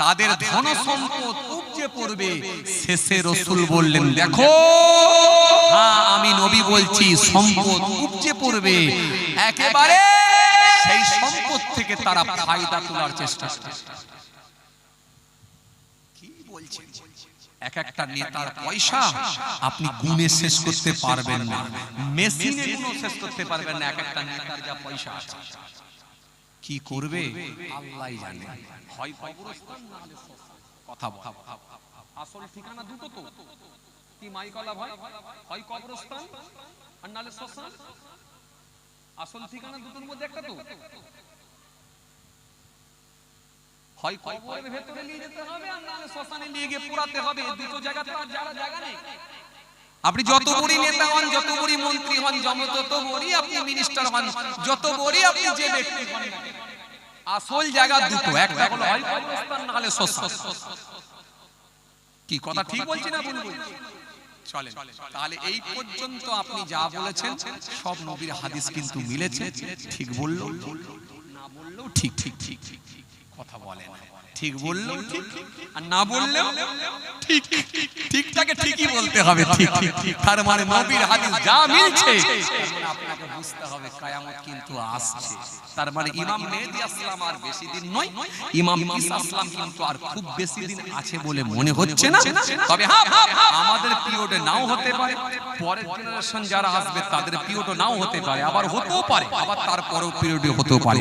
তাদের ধন সম্পদ উপচে পড়বে, শেষে রাসূল বললেন দেখো হ্যাঁ আমি নবী বলছি সম্পদ উপচে পড়বে, একেবারে সেই সম্পদ থেকে তারা ফায়দা তোলার চেষ্টা। কি বলছেন? এক একটা নেতার পয়সা আপনি গুণে শেষ করতে পারবেন না, মেশিনে গুণে শেষ করতে পারবেন না। এক একটা নেতার যা পয়সা আছে, কি করবে আল্লাহই জানে। হয় কবরস্থান না হলে শ্মশান। কথা বল, আসল ঠিকানা দুটো তো, কি মাইকলা ভাই? হয় কবরস্থান আর নালে শ্মশান। আসল ঠিকানা দুটোর মধ্যে একটা তো, হয় কবরের ভেতরে নিয়ে যেতে হবে আর নালে শ্মশানে নিয়ে গিয়ে পুরাতে হবে। দুটো জায়গাতে আর যারা জায়গা নেই। আপনি যত বড় নেতা হন, যত বড় মন্ত্রী হন, যত বড় আপনি মিনিস্টার হন, যত বড় আপনি যে ব্যক্তি হন, আসল জায়গা দুটো, একটা হলো হয় কবরস্থান না হলে শ্মশান। কি কথা ঠিক বলছি না বলবো? চলেন তাহলে এই পর্যন্ত আপনি যা বলেছেন সব নবীর হাদিস কিন্তু মিলেছে। ঠিক বললো না বললেও ঠিক, ঠিক ঠিক ঠিক কথা বলেন। ঠিক বললেও ঠিক আর না বললেও ঠিক। ঠিকটাকে ঠিকই বলতে হবে। ঠিক ঠিক, তার মানে নবীর হাদিস যা মিলছে আপনাকে বুঝতে হবে কিয়ামত কিন্তু আসছে। তার মানে ইমাম মেহেদী আসলাম আর বেশি দিন নয়, ইমাম ঈসা আসলাম কিন্তু আর খুব বেশি দিন আছে বলে মনে হচ্ছে না। তবে হ্যাঁ, আমাদের পিরিয়ডে নাও হতে পারে, পরের জেনারেশন যারা আসবে তাদের পিরিয়ডে নাও হতে পারে, আবার হতেও পারে, আবার তারপরেও পিরিয়ডে হতেও পারে।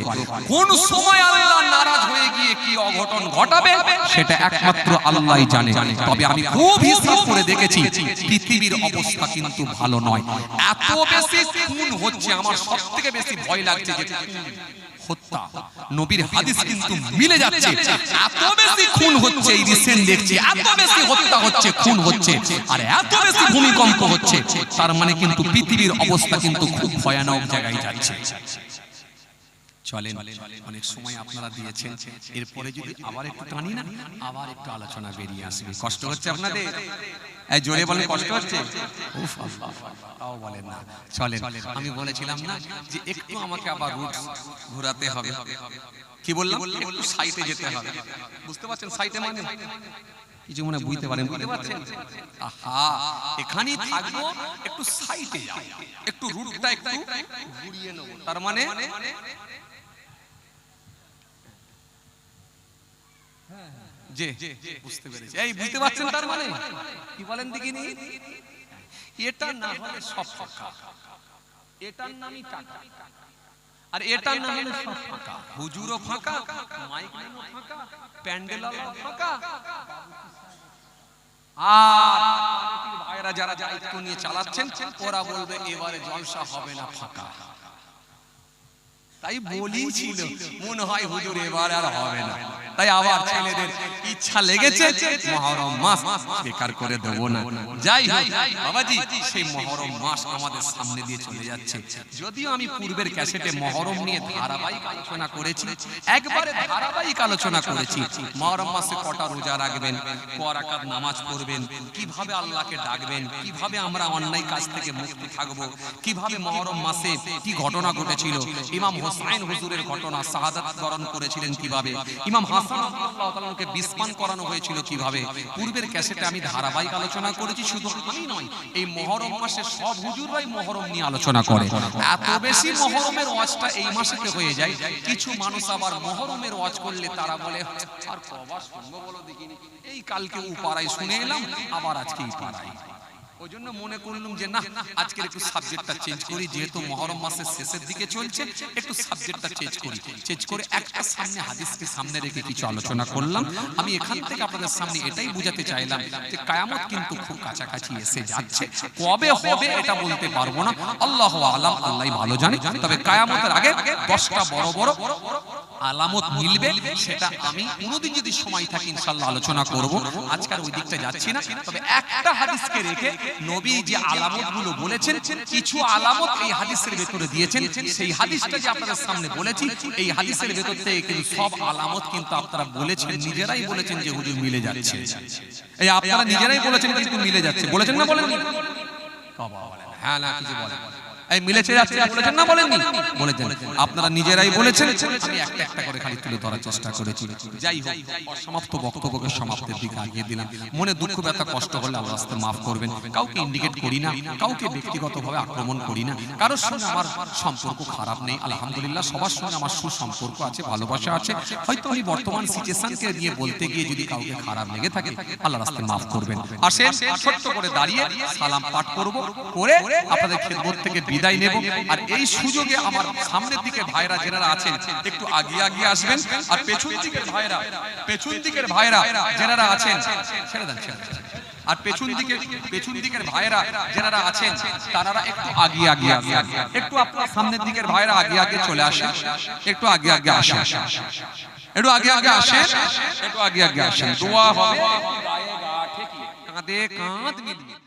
কোন সময় আল্লাহ নারাজ হয়ে গিয়ে কি অঘটন ঘটাবে সেটা একমাত্র আল্লাহই জানে। তবে আমি খুব হিসাব করে দেখেছি পৃথিবীর অবস্থা কিন্তু ভালো নয়। এত বেশি খুন হচ্ছে, আমার সবথেকে বেশি ভয় লাগছে যে হত্যা। নবীর হাদিস কিন্তু মিলে যাচ্ছে, এত বেশি খুন হচ্ছে, এই রিসেন্ট দেখছি এত বেশি হত্যা হচ্ছে, খুন হচ্ছে, আর এত বেশি ভূমিকম্প হচ্ছে। তার মানে কিন্তু পৃথিবীর অবস্থা কিন্তু খুব ভয়ানক জায়গায় যাচ্ছে। চলেন, অনেক সময় আপনারা দিয়েছেন, এরপরে যদি আবার একটু টানি না, আবার একটু আলোচনা বেরিয়ে আসবে। কষ্ট হচ্ছে আপনাদের? এই জোরে বলেন কষ্ট হচ্ছে? উফ আল্লাহ, তাও বলেন না। চলেন, আমি বলেছিলাম না যে একটু আমাকে আবার রুট ঘোরাতে হবে। কি বললাম? একটু সাইটে যেতে হবে। বুঝতে পারছেন সাইটে মানে কিছু মনে বুঝতে পারেন? বুঝতে পারছেন? আহা, এখানেই থাকবো, একটু সাইটে যাও, একটু রুটটা একটু ঘুরিয়ে নেব। তার মানে যে বুঝতে পেরেছি, এই বুঝতে পারছেন? তার মানে কি বলেন দেখিনি? এটা না হলে সব ফাঁকা, এটার নামই টাকা, আর এটা না হলে সব ফাঁকা। হুজুরও ফাঁকা, মাইকম্যানও ফাঁকা, প্যান্ডেলও ফাঁকা, আর ভাইরা যারা দায়িত্ব নিয়ে চালাচ্ছেন ওরা বলবে এবারে জলসা হবে না, ফাঁকা। তাই বলিছিল মনে হয় হুজুর এবার আর হবে না, তাই আবার ছেলেদের ইচ্ছা লেগেছে মুহররম মাস বেকার করে দেব না। যাই হোক বাবাজি, সেই মুহররম মাস আমাদের সামনে দিয়ে চলে যাচ্ছে। যদিও আমি পূর্বের ক্যাসেটে মুহররম নিয়ে ধারাবাহিক আলোচনা করেছি, একবারে ধারাবাহিক আলোচনা করেছি। মুহররম মাসে কটা রোজা রাখবেন, ক রাকাত নামাজ পড়বেন, কিভাবে আল্লাহকে ডাকবেন, কিভাবে আমরা অন্যায় কাজ থেকে মুক্ত থাকব, কিভাবে মুহররম মাসে কি ঘটনা ঘটেছিল, ইমাম হুসাইন হুজুরের ঘটনা, শাহাদাত বরণ করেছিলেন কিভাবে, ইমাম হাসান রাদিয়াল্লাহু তাআলাকে বিস্মান করানো হয়েছিল কিভাবে, পূর্বের ক্যাসেটে আমি ধারাবাহিক আলোচনা করেছি। শুধু আমি নয়, এই মুহররম মাসে সব হুজুররাই মুহররম নিয়ে আলোচনা করে। এত বেশি মুহররমের ওয়াজটা এই মাসেতে হয়ে যায়, কিছু মানুষ আবার মুহররমের ওয়াজ করলে তারা বলে আর কবার শুনবো বলো দেখিনি, এই কালকে উপারাই শুনে এলাম, আবার আজকে উপারাই। ওই জন্য মনে করলাম যে না, আজকের একটু সাবজেক্টটা চেঞ্জ করি, যেহেতু মুহররম মাসের শেষের দিকে চলছে, একটু সাবজেক্টটা চেঞ্জ করে একটা সামনে হাদিসকে সামনে রেখে কিছু আলোচনা করলাম। আমি এখান থেকে আপনাদের সামনে এটাই বুঝাতে চাইলাম যে কিয়ামত কিন্তু খুব কাছাকাছি এসে যাচ্ছে। কবে হবে এটা বলতে পারবো না, আল্লাহু আলাম, আল্লাহই ভালো জানে। তবে কিয়ামতের আগে 10টা বড় বড় আলামত মিলবে, সেটা আমি কোনোদিন যদি সময় থাকে ইনশাআল্লাহ আলোচনা করব। আজকাল ওই দিকটা যাচ্ছি না, তবে একটা হাদিসকে রেখে নবী যে আলামতগুলো বলেছেন, কিছু আলামত এই হাদিসের ভেতরে দিয়েছেন। সেই হাদিসটা যে আপনাদের সামনে বলেছি, এই হাদিসের ভেতর থেকে কিন্তু সব আলামত কিন্তু আপনারা বলেছেন, নিজেরাই বলেছেন যে হুজুর মিলে যাচ্ছে। এই আপনারা নিজেরাই বলেছেন কিন্তু মিলে যাচ্ছে, বলেছেন না? বলেন হ্যাঁ না কিছু বলেন? এই মিলেছে যাচ্ছে বলেছেন না বলেননি? বলেছেন। আপনারা নিজেরাই বলেছেন, আমি একটা একটা করে খালি তুলে ধরার চেষ্টা করেছি। যাই হোক, সমাপ্ত বক্তব্যকে সমাপ্তির দিকে আগিয়ে দিলাম। মনে দুঃখ ব্যথা কষ্ট হলে আল্লাহ রাস্তে মাফ করবেন। কাউকে ইন্ডিকেট করি না, কাউকে ব্যক্তিগতভাবে আক্রমণ করি না, কারোর সঙ্গে আমার সম্পর্ক খারাপ নেই। আলহামদুলিল্লাহ সবার সঙ্গে আমার সুসম্পর্ক আছে, ভালোবাসা আছে। হয়তো আমি বর্তমান সিচুয়েশনকে নিয়ে বলতে গিয়ে যদি কাউকে খারাপ লেগে থাকে, আল্লাহ রাস্তে মাফ করবেন। আসেন ছোট্ট করে দাঁড়িয়ে সালাম পাঠ করব, করে আপনাদের খেদমত থেকে বিদায় নেব। আর এই সুযোগে আমার সামনের দিকে ভাইরা যারা আছেন একটু আগিয়ে আগিয়ে আসবেন, আর পেছন দিকের ভাইরা যারা আছেন ছেড়ে দেন, আর পেছন দিকের ভাইরা যারা আছেন তারা একটু আগিয়ে আগিয়ে আসেন। একটু আপনার সামনের দিকের ভাইরা আগিয়ে আগিয়ে চলে আসেন, একটু আগে আগে আসেন, একটু আগে আগে আসেন, একটু আগে আগে আসেন। দোয়া হবে, কাঁধে কাঁধ মিলিয়ে।